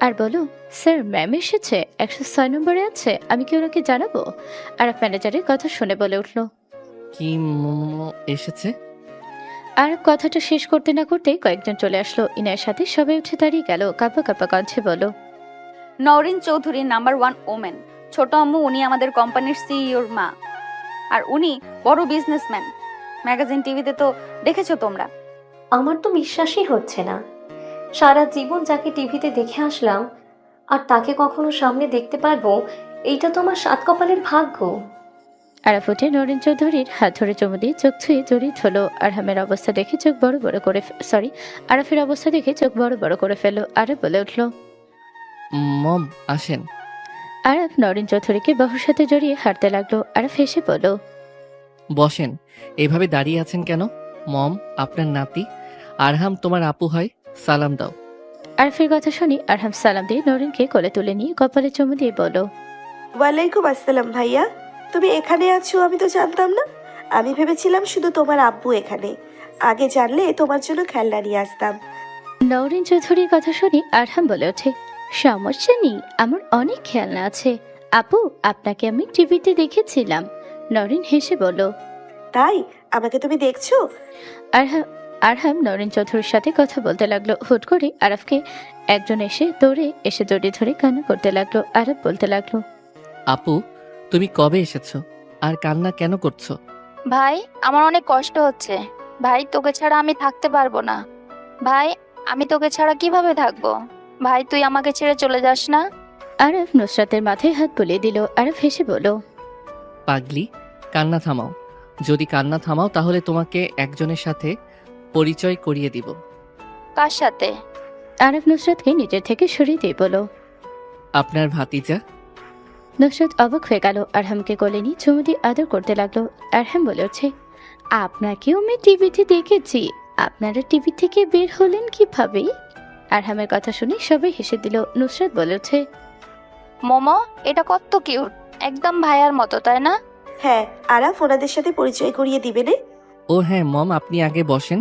আর বলো, স্যার ম্যাম এসেছে, 106 নম্বরে আছে, আমি কি ওনাকে জানাবো? আরফ ম্যানেজারের কথা শুনে বলে উঠল, কি এসেছে? আরফ কথাটা শেষ করতে না করতে কয়েকজন চলে আসলো। ইনায়ের সাথে সবাই উঠে দাঁড়িয়ে গেল। কাঁপা কাঁপা কণ্ঠে বলো, নওরিন চৌধুরী নাম্বার 1 ওমেন, ছোট আম্মু, উনি আমাদের কোম্পানির সিইওর মা। আর উনি বড় বিজনেসম্যান। ম্যাগাজিন টিভিতে তো দেখেছো তোমরা। আমার তো বিশ্বাসই হচ্ছে না, সারা জীবন যাকে টিভিতে দেখে আসলাম আর তাকে কখনো সামনে দেখতে পারবো, এইটা তো আমার সাত কপালের ভাগ্য। আরাফ উঠে নরেন চৌধুরীর হাত ধরে চুমু দিয়ে চোখ ছুঁয়ে জড়িয়ে হলো। আরহামের অবস্থা দেখে চোখ বড় বড় করে আরাফের অবস্থা দেখে চোখ বড় বড় করে ফেললো। আরাফ বলে উঠল, মম আসেন। আরাফ নরেন চৌধুরীকে বাহুর সাথে জড়িয়ে হাঁটতে লাগলো। আরাফ হেসে বলল, বসেন। এভাবে দাঁড়িয়ে আছেন কেন? মম, আপনার নাতি আরহাম তোমার আপু হয়, সালাম দাও। আরাফের কথা শুনি আরহাম সালাম দিয়ে নরেনকে কোলে তুলে নিয়ে কপালে চুমু দিয়ে বলল, ওয়ালাইকুম আসসালাম ভাইয়া। তুমি এখানে আছো আমি তো জানতাম না। আমি ভেবেছিলাম শুধু তোমার আব্বু এখানে। আগে জানলে তোমার জন্য খেলনা নিয়ে আসতাম। নরেন চৌধুরীর কথা শুনি আরহাম বলে ওঠে, সমস্যা নেই, আমার অনেক খেলনা আছে। আপু, আপনাকে আমি টিভিতে দেখেছিলাম। নরেন হেসে বলল, তাই? আমাকে তুমি দেখছো? আরহাম নরেন চৌধুরীর সাথে কথা বলতে লাগলো। হুট করে আরাফকে একজন দৌড়ে এসে জড়িয়ে ধরে কান্না করতে লাগলো। আরাফ বলতে লাগলো, আপু, তুমি কবে এসেছো আর কান্না কেন করছো? ভাই, আমার অনেক কষ্ট হচ্ছে। ভাই, তোকে ছাড়া আমি থাকতে পারবো না। ভাই, আমি তোকে ছাড়া কিভাবে থাকবো? ভাই, তুই আমাকে ছেড়ে চলে যাস না। আরাফ নুসরাতের মাথায় হাত বুলিয়ে দিল। আরাফ হেসে বলল, পাগলি, কান্না থামাও। যদি কান্না থামাও তাহলে তোমাকে একজনের সাথে পরিচয় করিয়ে দিব। কার সাথে? আরাফ নুসরাতকে নিজের থেকে সরিয়ে দিয়ে বলল, আপনার ভাতিজা। নুসরাত অবাক হয়ে গেল। আরহামকে কোলে নিয়ে চুমু দিয়ে আদর করতে লাগলো। আরহাম বলে ওঠে, আপনাকেও আমি টিভিতে দেখেছি। আপনারা টিভি থেকে বের হলেন কিভাবে? আরহামের কথা শুনে সবাই হেসে দিল। নুসরাত বলে ওঠে, মোমো, এটা কত কিউট, একদম ভাইয়ার মতো, তাই না? হ্যাঁ, আরাফ ওনাদের সাথে পরিচয় করিয়ে দিবে নে। ও হ্যাঁ মম, আপনি আগে বসেন,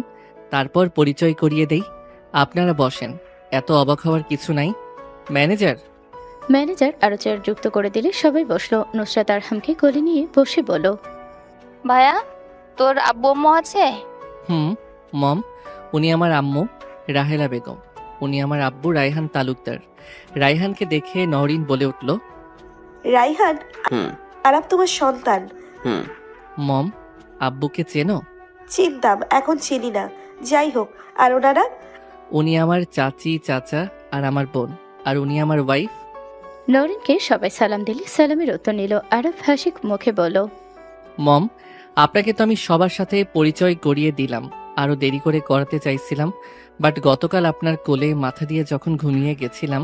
তারপর পরিচয় করিয়ে দেই। আপনারা বসেন, এত অবাক হওয়ার কিছু নাই। ম্যানেজার আরো চেয়ার যুক্ত করে দিলে সবাই বসলো। নুসরাত আরহামকে কোলে নিয়ে বসে বলল, ভাইয়া, তোর আব্বু আম্মু আছে? মম, উনি আমার আম্মু রাহেলা বেগম, উনি আমার আব্বু রায়হান তালুকদার। রায়হানকে দেখে নওরিন বলে উঠল, রাইহান, হুম আরাফ তোমার সন্তান। হুম মম, আব্বুকে চেনো? চিনতাম, এখন চিনি না। যাই হোক, আর ওনারা? উনি আমার চাচি, চাচা আর আমার বোন, আর উনি আমার ওয়াইফ। নরিনকে সবাই সালাম দিলে সালামের উত্তর নিল। আরাফ হাসি মুখে বলল, মম, আপনাকে তো আমি সবার সাথে পরিচয় করিয়ে দিলাম। আরো দেরি করে করাতে চাইছিলাম, বাট গতকাল আপনার কোলে মাথা দিয়ে যখন ঘুমিয়ে গেছিলাম,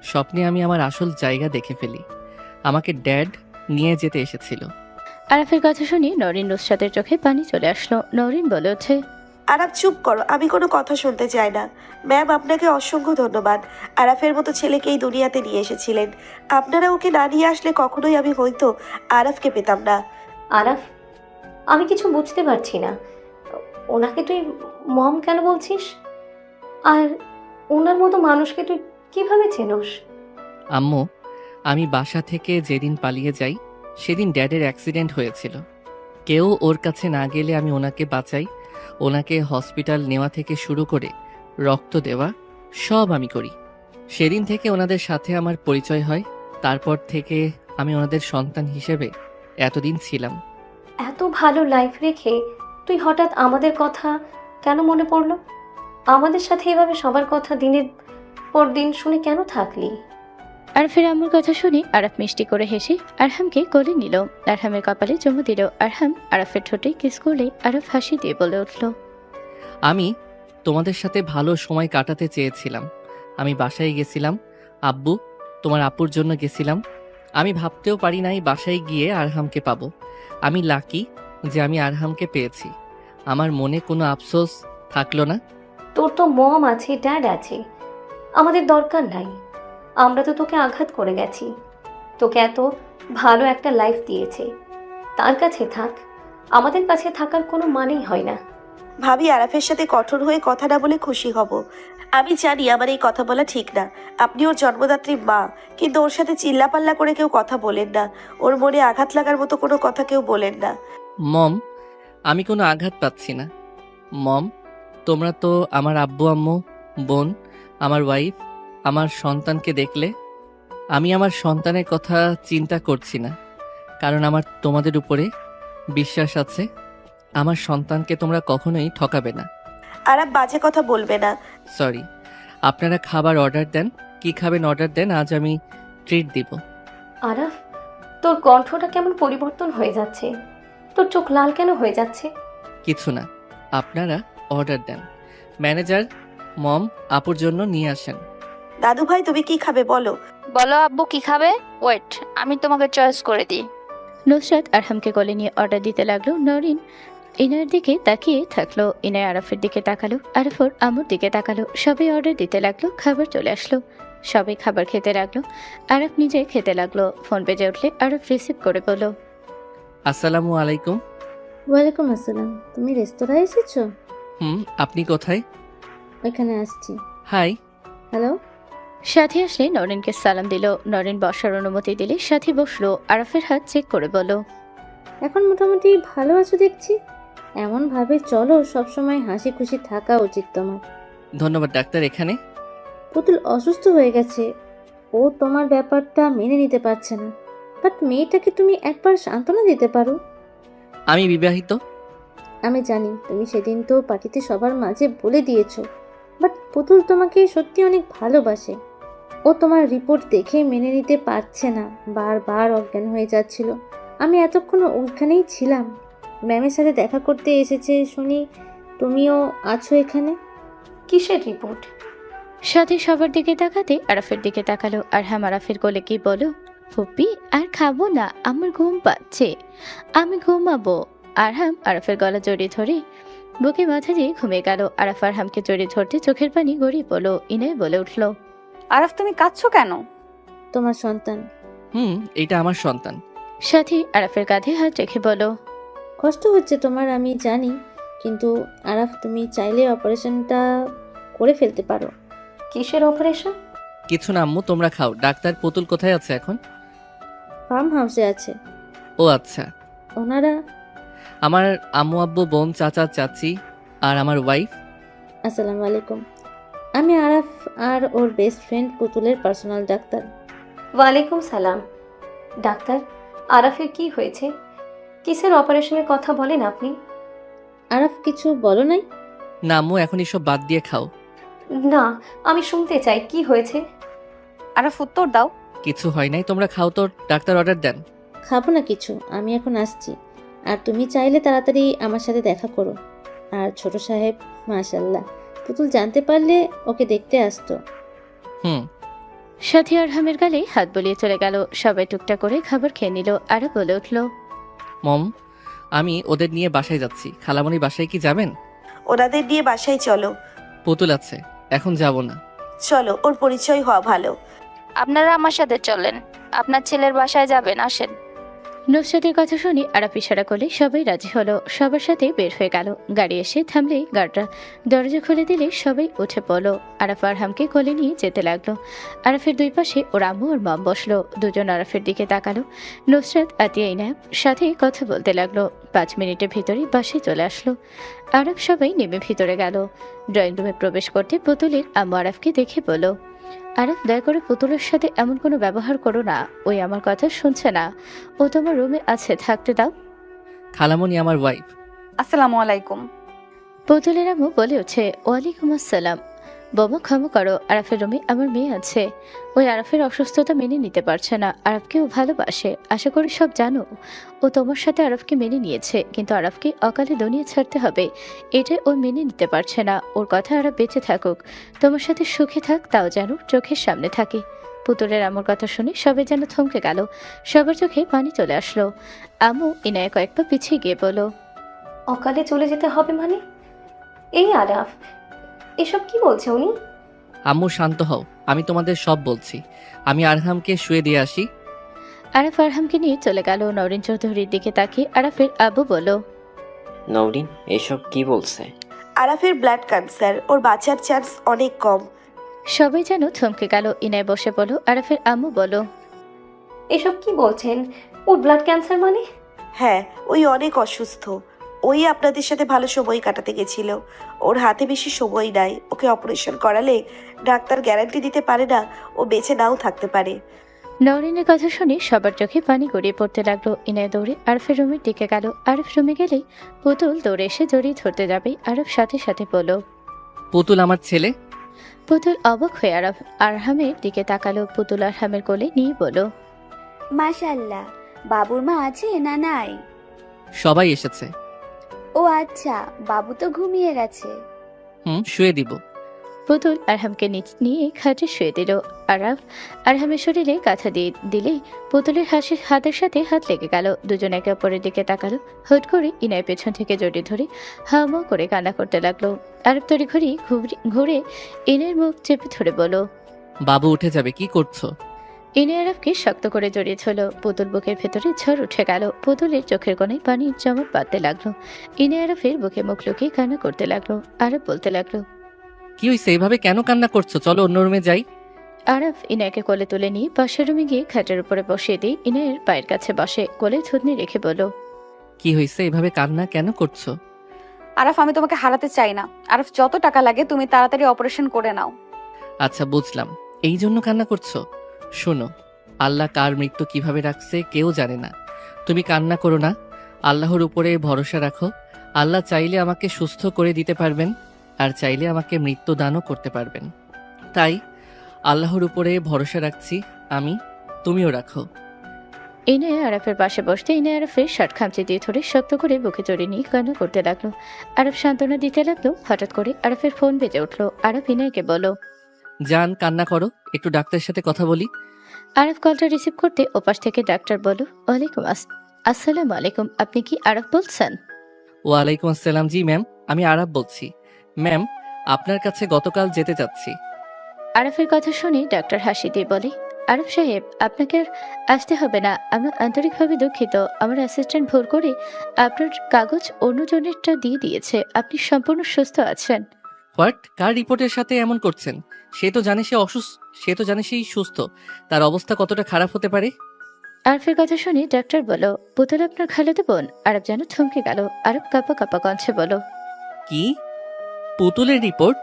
স্বপ্নে আমি আমার আসল জায়গা দেখে ফেলি। আমাকে ড্যাড নিয়ে যেতে এসেছিল। আরাফের কথা শুনে নরিন নুসরাতের চোখে পানি চলে আসলো। নরিন বলে ওঠে, আরাফ চুপ করো, আমি কোনো কথা শুনতে চাই না। ম্যাম, আপনাকে অসংখ্য ধন্যবাদ। আরাফের মতো ছেলেকে এই দুনিয়াতে নিয়ে এসেছিলেন। আপনারা ওকে না নিয়ে আসলে কখনোই আমি হয়তো আরাফকে পেতাম না। আরাফ, আমি কিছু বুঝতে পারছি না, ওনাকে তুই মম কেন বলছিস? আর ওনার মতো মানুষকে তুই কিভাবে চেনোস? আম্মু, আমি বাসা থেকে যেদিন পালিয়ে যাই সেদিন ড্যাডের অ্যাক্সিডেন্ট হয়েছিল। কেউ ওর কাছে না গেলে আমি ওনাকে বাঁচাই। ওনাকে হসপিটাল নেওয়া থেকে শুরু করে রক্ত দেওয়া সব আমি করি। সেদিন থেকে ওনাদের সাথে আমার পরিচয় হয়। তারপর থেকে আমি ওনাদের সন্তান হিসেবে এতদিন ছিলাম। এত ভালো লাইফ রেখে তুই হঠাৎ আমাদের কথা কেন মনে পড়লো? আমাদের সাথে এভাবে সবার কথা দিনের পর দিন শুনে কেন থাকলি? আরফের আম্মুর কথা শুনে আরাফ মিষ্টি করে হেসে আরহামকে কোলে নিল। আরহামের কপালে চুমু দিল। আরহাম আরাফের ঠোঁটে কিস করলে আরাফ হাসি দিয়ে বলে উঠল, আমি তোমাদের সাথে ভালো সময় কাটাতে চেয়েছিলাম। আমি বাসায় গেছিলাম, আব্বু তোমার আপুর জন্য গেছিলাম। আমি ভাবতেও পারি নাই বাসায় গিয়ে আরহামকে পাবো। আমি লাকি যে আমি আরহামকে পেয়েছি। আমার মনে কোনো আফসোস থাকলো না। তোর তো মম আছে, ড্যাড আছে, আমাদের দরকার নাই। আমরা তো তোকে আঘাত করে গেছি। তোকে এত ভালো একটা লাইফ দিয়েছে, তার কাছে থাক। আমাদের কাছে থাকার কোনো মানেই হয় না। ভাবি, আরাফের সাথে কঠোর হয়ে কথা না বলে খুশি হব। আমি জানি আমার এই কথা বলা ঠিক না। আপনি ওর জন্মদাত্রী মা, কিন্তু ওর সাথে চিল্লাপাল্লা করে কেউ কথা বলেন না। ওর মনে আঘাত লাগার মতো কোনো কথা কেউ বলেন না। মম, আমি কোনো আঘাত পাচ্ছি না। মম, তোমরা তো আমার আব্বু আম্মু, বোন, আমার ওয়াইফ, আমার সন্তানকে দেখলে। আমি আমার সন্তানের কথা চিন্তা করছি না, কারণ আমার তোমাদের উপরে বিশ্বাস আছে আমার সন্তানকে তোমরা কখনোই ঠকাবে না। আরাফ বাজে কথা বলবে না। সরি, আপনারা খাবার অর্ডার দেন, কি খাবেন অর্ডার দেন, আজ আমি ট্রিট দিব। আরাফ, তোর কণ্ঠটা কেমন পরিবর্তন হয়ে যাচ্ছে, তোর চোখ লাল কেন হয়ে যাচ্ছে? কিছু না, আপনারা অর্ডার দেন। ম্যানেজার, মম আপুর জন্য নিয়ে আসেন। দাদু ভাই তুমি কি খাবে বলো? বলো আব্বু কি খাবে? ওয়েট, আমি তোমাকে চয়েস করে দিই। নুসরাত আরহামকে কোলে নিয়ে অর্ডার দিতে লাগলো। নরিন ইনায়ের দিকে তাকিয়ে থাকলো। ইনায় আরাফের দিকে তাকালো, আরাফ ওর আম্মুর দিকে তাকালো। সবাই অর্ডার দিতে লাগলো। খাবার চলে আসলো, সবাই খাবার খেতে লাগলো। আরাফ নিজে খেতে লাগলো। ফোন বেজে উঠলে আরাফ রিসিভ করে বলল, আসসালামু আলাইকুম। ওয়ালাইকুম আসসালাম। তুমি রেস্তোরাঁয় এসেছো? আপনি কোথায়? ওইখানে আসছি। হাই। হ্যালো। সাথী আসলে নরিনকে সালাম দিল। নরিন বসার অনুমতি দিলে সাথী বসলো। আরাফের হাত চেক করে বলল, এখন মোটামুটি ভালো আছো দেখছি। এমন ভাবে চলো, সবসময় হাসি খুশি থাকা উচিত তোমার। ধন্যবাদ ডাক্তার। এখানে পুতুল অসুস্থ হয়ে গেছে, ও তোমার ব্যাপারটা মেনে নিতে পারছে না। বাট মেয়েটাকে তুমি একবার সান্ত্বনা দিতে পারো। আমি বিবাহিত। আমি জানি, তুমি সেদিন তো পার্টিতে সবার মাঝে বলে দিয়েছো। বাট পুতুল তোমাকে সত্যি অনেক ভালোবাসে। ও তোমার রিপোর্ট দেখে মেনে নিতে পারছে না, বারবার অজ্ঞান হয়ে যাচ্ছিল। আমি এতক্ষণ ওইখানেই ছিলাম, ম্যামের সাথে দেখা করতে এসেছে শুনি, তুমিও আছো এখানে। কিসের রিপোর্ট? সাথী সবার দিকে তাকাতে আরাফের দিকে তাকালো। আরহাম আরাফের কোলে কি বলো, ফুপি আর খাবো না, আমার ঘুম পাচ্ছে, আমি ঘুমাবো। আরহাম আরাফের গলা জড়িয়ে ধরে বুকে মাথা দিয়ে ঘুমিয়ে গেল। আরাফ আরহামকে জড়িয়ে ধরতে চোখের পানি গড়িয়ে পড়লো। ইনায় বলে উঠলো, আরাফ তুমি কাঁদছো কেন? তোমার সন্তান। এটা আমার সন্তান। সাথী আরাফের কাঁধে হাত রেখে বলো, কষ্ট হচ্ছে তোমার আমি জানি, কিন্তু আরাফ তুমি চাইলে অপারেশনটা করে ফেলতে পারো। কিসের অপারেশন? কিছু না আম্মু, তোমরা খাও। ডাক্তার পুতুল কোথায় আছে এখন? ফার্ম হাউসে আছে। ও আচ্ছা। ওনারা? আমার আম্মু আব্বু বোন চাচা চাচি আর আমার ওয়াইফ। আসসালামু আলাইকুম। আমি আরাফ আর ওর বেস্ট ফ্রেন্ড পুতুলের পার্সোনাল ডাক্তার। ওয়ালাইকুম সালাম। ডাক্তার, আরাফের কি হয়েছে? কিসের অপারেশনের কথা বলেন আপনি? আরাফ কিছু বলো নাই? না আম্মু, এখন এসব বাদ দিয়ে খাও। না, আমি শুনতে চাই কি হয়েছে। আরাফ উত্তর দাও। কিছু হয় নাই, তোমরা খাও তো। ডাক্তার অর্ডার দেন। খাবো না কিছু, আমি এখন আসছি। আর তুমি চাইলে তাড়াতাড়ি আমার সাথে দেখা করো। আর ছোট সাহেব, মাশাল্লাহ, পুতুল জানতে পারলে ওকে দেখতে আসতো। সাথী আরহামের গালে হাত বলিয়ে চলে গেল। সবাই টুকটাক করে খাবার খেয়ে নিল। আরও বলে উঠলো, মম, আমি ওদের নিয়ে বাসায় যাচ্ছি। খালামণি বাসায় কি যাবেন? ওনাদের নিয়ে বাসায় চলো। পুতুল আছে, এখন যাব না। চলো, ওর পরিচয় হওয়া ভালো। আপনারা আমার সাথে চলেন, আপনার ছেলের বাসায় যাবেন, আসেন। নুসরাতের কথা শুনে আরাফ ইশারা করলে সবাই রাজি হলো। সবার সাথে বের হয়ে গেল। গাড়ি এসে থামলেই গার্ডরা দরজা খুলে দিলে সবাই উঠে পড়লো। আরাফ আরহামকে কোলে নিয়ে যেতে লাগলো। আরাফের দুই পাশে ওর আম্মু ওর মম বসলো। দুজন আরাফের দিকে তাকালো। নুসরাত আতিয়া ইনায়ের সাথে কথা বলতে লাগলো। 5 মিনিটের ভিতরে বাসায় চলে আসলো। আরাফ সবাই নেমে ভিতরে গেল। ড্রয়িং রুমে প্রবেশ করতে পুতুলের আম্মু আরাফকে দেখে বলল, আরাফ দয়া করে পুতুলের সাথে এমন কোনো ব্যবহার করো না, ওই আমার কথা শুনছে না, ও তোমার রুমে আছে, থাকতে দাও। খালামণি আমার ওয়াইফ। আসসালামু আলাইকুম। পুতুলের আম্মু বলে উঠছে, ওয়ালাইকুম আসসালাম। বোমা ক্ষমা করো, আরাফের রুমে আমার মেয়ে আছে। ওই আরাফের অসুস্থতা মেনে নিতে পারছে না। আরাফকেও ভালোবাসে, আশা করি সব জানো। ও তোমার সাথে আরাফকে মেনে নিয়েছে, কিন্তু আরাফকে অকালে দুনিয়া ছাড়তে হবে, এটা ও মেনে নিতে পারছে না। ওর কথা আরাফ বেঁচে থাকুক, তোমার সাথে সুখে থাক, তাও যেন চোখের সামনে থাকে। পুতুলের আমার কথা শুনে সবাই যেন থমকে গেল। সবার চোখে পানি চলে আসলো। আম্মু ইনায়া কয়েক পা পিছিয়ে গিয়ে বলো, অকালে চলে যেতে হবে মানে? এই আরাফ, এসব কি বলছে উনি? আম্মু শান্ত হও, আমি তোমাদের সব বলছি। আমি আরহামকে শুয়ে দিয়ে আসি। আরাফ আরহামকে নিয়ে চলে গেল। নরিন চৌধুরীর দিকে তাকিয়ে আরাফের আব্বু বলল, নওরিন এসব কি বলছে? আরাফের ব্লাড ক্যান্সার, ওর বাঁচার চান্স অনেক কম। সবাই যেন থমকে গেল। ইনায় বসে বলো। আরাফের আম্মু বলো, এসব কি বলছেন? ওর ব্লাড ক্যান্সার মানে? হ্যাঁ, ওই অনেক অসুস্থ। ওই আপনাদের সাথে ভালো সময় কাটাতে গেছিল। ওর হাতে বেশি সময় নাই। ওকে অপারেশন করালে ডাক্তার গ্যারান্টি দিতে পারে না ও বেঁচে নাও থাকতে পারে। নওরিনের কথা শুনে সবার চোখে পানি গড়িয়ে পড়তে লাগলো। ইনায়া দৌড়ে আরফের রুমের দিকে গেল। আরফ রুমে গেলেই পুতুল দৌড়ে এসে জড়িয়ে ধরতে যাবে। আরফ সাথে সাথে বলল, পুতুল আমার ছেলে। পুতুল অবাক হয়ে আরহামের দিকে তাকালো। পুতুল আরহামের কোলে নিয়ে বলল, মাশাআল্লাহ, বাবুর মা আছে না নাই? সবাই এসেছে। ও আচ্ছা, বাবু তো ঘুমিয়ে গেছে। শুয়ে দিব। পুতুল আরহামকে নিয়ে খাটে শুয়ে দিল। আরহামের শরীরে কাঁথা দিয়ে দিলে পুতুলের হাতের সাথে হাত লেগে গেল। দুজন একে অপরের দিকে তাকালো। হুট করে ইনায় পেছন থেকে জড়িয়ে ধরে হাওয়া করে কান্না করতে লাগলো। আরব তড়ি ঘুরে ইনের মুখ চেপে ধরে বলল, বাবু উঠে যাবে, কি করছো? ইনে আরবকে শক্ত করে জড়িয়ে ধরল। পুতুল বুকের ভেতরে ঝড় উঠে গেল। পুতুলের চোখের কোণায় পানির জমাট বাঁধতে লাগলো। ইনে আরফের বুকে মুখ লুকিয়ে কান্না করতে লাগলো। আরব বলতে লাগলো, কি হয়েছে, এভাবে কেন কান্না করছো? চলো অন্য রুমে যাই। আরফ ইনায়কে কোলে তুলে নিয়ে পাশের রুমে গিয়ে খাটের উপরে বসিয়ে দিয়ে ইনায়ের পায়ের কাছে বসে কোলে থুতনি রেখে বলল, কি হয়েছে, এভাবে কান্না কেন করছো? আরফ, আমি তোমাকে হারাতে চাই না। আরফ, যত টাকা লাগে তুমি তাড়াতাড়ি অপারেশন করে নাও। আচ্ছা বুঝলাম, এই জন্য কান্না করছো। শোনো, আল্লাহ কার মৃত্যু কিভাবে রাখছে কেউ জানে না। তুমি কান্না করো না, আল্লাহর উপরে ভরসা রাখো। আল্লাহ চাইলে আমাকে সুস্থ করে দিতে পারবেন, আর চাইলে আমাকে মৃত্যুদানও করতে পারবেন। তাই আল্লাহর উপরে ভরসা রাখছি আমি, তুমিও রাখো। ইনে আরফের পাশে বসতে ইনে আরফের শার্ট খামচে দিয়ে ধরে শক্ত করে বুকে জড়িয়ে নিয়ে কান্না করতে লাগলো। আরফ সান্ত্বনা দিতে লাগলো। হঠাৎ করে আরফের ফোন বেজে উঠলো। আরফ ইনায়কে বলল, জান কান্না করো, একটু ডাক্তারের সাথে কথা বলি। আরফ কলটা রিসিভ করতে ওপাশ থেকে ডাক্তার বলল, ওয়ালাইকুম আসসালামু আলাইকুম, আপনি কি আরফ বলছেন? ওয়ালাইকুম আসসালাম, জি ম্যাম, আমি আরব বলছি। ম্যাম, আপনার কাছে গতকাল যেতে চাচ্ছি। আরফের কথা শুনে ডাক্তার হাসি দিয়ে বলে, আরফ সাহেব, আপনাকে আর আসতে হবে না। আমরা আন্তরিকভাবে দুঃখিত। আমার অ্যাসিস্ট্যান্ট ভুল করে আপনার কাগজ অন্যজনেরটা দিয়ে দিয়েছে। আপনি সম্পূর্ণ সুস্থ আছেন। হোয়াট? কার রিপোর্টের সাথে এমন করছেন? সে তো জানে সেই সুস্থ। তার অবস্থা কতটা খারাপ হতে পারে? আরফের কথা শুনে ডাক্তার বলল, পুতুল আপনার খালাতো বোন। আরব যেন থমকে গেল। আরব কাঁপা কাঁপা কণ্ঠে বলল, কি? পুতুলের রিপোর্ট?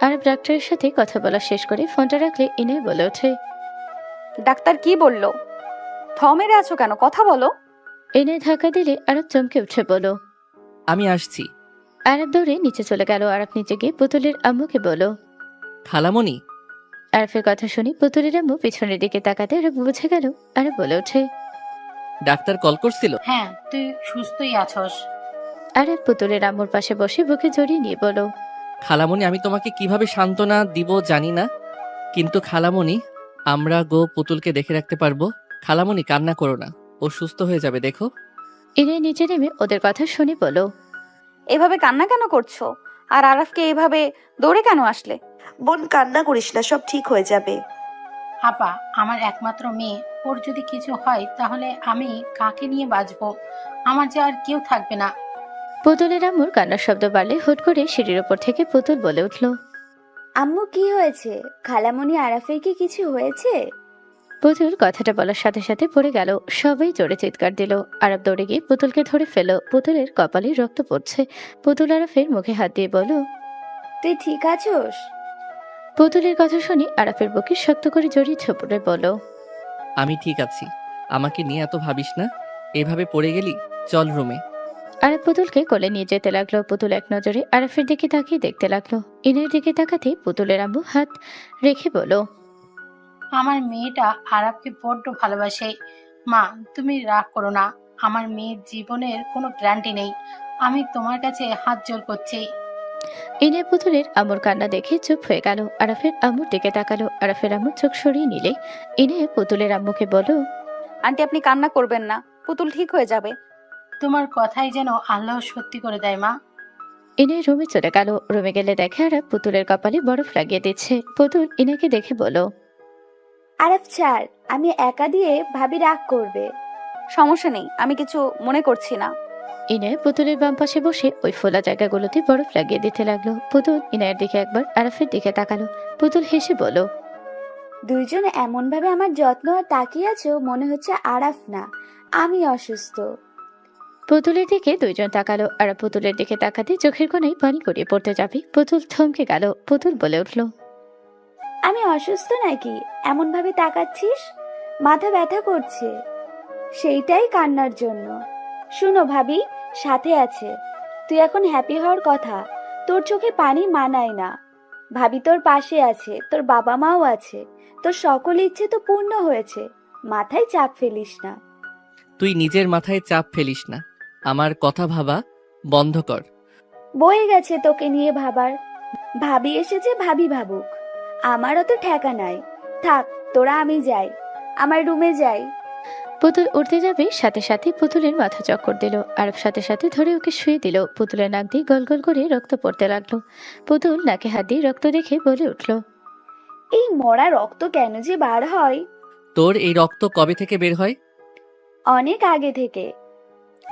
আরব ডাক্তারের সাথে কথা বলা শেষ করে ফোনটা রাখলে ইনে বলে ওঠে, ডাক্তার কি বললো? থমেরে আছো কেন? কথা বলো। ইনে ধাক্কা দিলে আরব চমকে উঠে বলল, আমি আসছি। আরব দৌড়ে নিচে চলে গেল। আরব নিচে গিয়ে পুতুলের আম্মুকে বলল, খালামণি। আরফের কথা শুনে পুতুলের আম্মু পিছনের দিকে তাকাতে আরব বুঝে গেল। আরব বলে ওঠে, ডাক্তার কল করছিল? হ্যাঁ, তুই সুস্থই আছস। আরব পুতুলের আম্মুর পাশে বসে বুকে জড়িয়ে নিয়ে বলল, খালামণি, আমি তোমাকে কিভাবে সান্ত্বনা দিব জানি না, কিন্তু খালামণি, আমরা পুতুলকে দেখে রাখতে পারবো। খালামণি, কান্না করো না, ও সুস্থ হয়ে যাবে, দেখো। ইনে নিচে নেমে ওদের কথা শুনে বলল, এভাবে কান্না কেন করছো? আর আরফকে এভাবে দৌড়ে কেন আসলে? বোন, কান্না করিস না, সব ঠিক হয়ে যাবে। আপা, আমার একমাত্র মেয়ে, ওর যদি কিছু হয় তাহলে আমি কাকে নিয়ে বাঁচবো? আমার যে আর কেউ থাকবে না। পুতুলের আম্মুর কান্নার শব্দ বাড়লে হুট করে সিঁড়ির ওপর থেকে পুতুল বলে উঠল, আম্মু, কি হয়েছে? খালামণি আরাফের কি কিছু হয়েছে? পুতুল কথাটা বলার সাথে সাথে পড়ে গেল। সবাই জোরে চিৎকার দিল। আরব দৌড়ে গিয়ে পুতুলকে ধরে ফেল। পুতুলের কপালে রক্ত পড়ছে। পুতুল আরফের মুখে হাত দিয়ে বলল, তুই ঠিক আছোস? পুতুলের কথা শুনে আরফের বুকে শক্ত করে জড়িয়ে ঝপড়ে বলল, আমি ঠিক আছি, আমাকে নিয়ে এত ভাবিস না। এভাবে পড়ে গেলি, চল রুমে। আরব পুতুলকে কোলে নিয়ে যেতে লাগলো। পুতুল এক নজরে আরফের দিকে তাকিয়ে দেখতে লাগলো। ইনের দিকে তাকাতে পুতুলের আম্মু হাত রেখে বলল, আমার মেয়েটা আরবকে বড্ড ভালোবাসে। মা, তুমি রাগ করো না। আমার মেয়ের জীবনের কোনো গ্যারান্টি নেই। আমি তোমার কাছে হাত জোর করছি। ইনে পুতুলের আম্মুর কান্না দেখে চুপ হয়ে গেল। আরফের আম্মুর দিকে তাকালো। আরফের আম্মু চোখ সরিয়ে নিলে ইনে পুতুলের আম্মুকে বলল, আন্টি, আপনি কান্না করবেন না, পুতুল ঠিক হয়ে যাবে। তোমার কথাই যেন আল্লাহ সত্যি করে দেয় মা। ইনে রুমে চলে গেল। রুমে গেলে দেখে আরব পুতুলের কপালে বরফ লাগিয়ে দিচ্ছে। পুতুল ইনাকে দেখে বলল, আরফ ছাড়, আমি একা দিয়ে ভাবি রাগ করবে। সমস্যা নেই, আমি কিছু মনে করছি না। ইনে পুতুলের বাম পাশে বসে ওই ফোলা জায়গাগুলোতে বরফ লাগিয়ে দিতে লাগলো। পুতুল ইনায়ের দিকে একবার আরফের দিকে তাকালো। পুতুল হেসে বলল, দুইজন এমন ভাবে আমার যত্ন আর তাকিয়ে আছো, মনে হচ্ছে আরাফ না আমি অসুস্থ। পুতুলের দিকে দুইজন তাকালো। আর পুতুলের দিকে তাকাতে চোখের কোণায় পানি গড়িয়ে পড়তে যাবে। পুতুল থমকে গেল। পুতুল বলে উঠল, আমি অসুস্থ নাকি এমন ভাবে তাকাচ্ছিস? মাথা ব্যথা করছে, সেইটাই কান্নার জন্য। শুনো ভাবি, সাথে আছে, তুই এখন হ্যাপি হওয়ার কথা। তোর চোখে পানি মানায় না। ভাবি তোর পাশে আছে, তোর বাবা মাও আছে, তোর সকল ইচ্ছে তো পূর্ণ হয়েছে। মাথায় চাপ ফেলিস না। তুই নিজের মাথায় চাপ ফেলিস না, আমার কথা ভাবা বন্ধ কর। বয়ে গেছে তোকে নিয়ে ভাবার। ভাবি এসেছে, ভাবি ভাবুক, আমারও তো ঠেকা নাই। থাক তোরা, আমি যাই, আমার রুমে যাই। পুতুল উঠতে যাবে, সাথে সাথে পুতুলের মাথা চক্কর দিল। আরব সাথে সাথে ধরে ওকে শুয়ে দিল। পুতুলের নাক দিয়ে গল গল করে রক্ত পড়তে লাগলো। পুতুল নাকে হাত দিয়ে রক্ত দেখে বলে উঠল, এই মরা রক্ত কেন যে বার হয়? তোর এই রক্ত কবে থেকে বের হয়? অনেক আগে থেকে।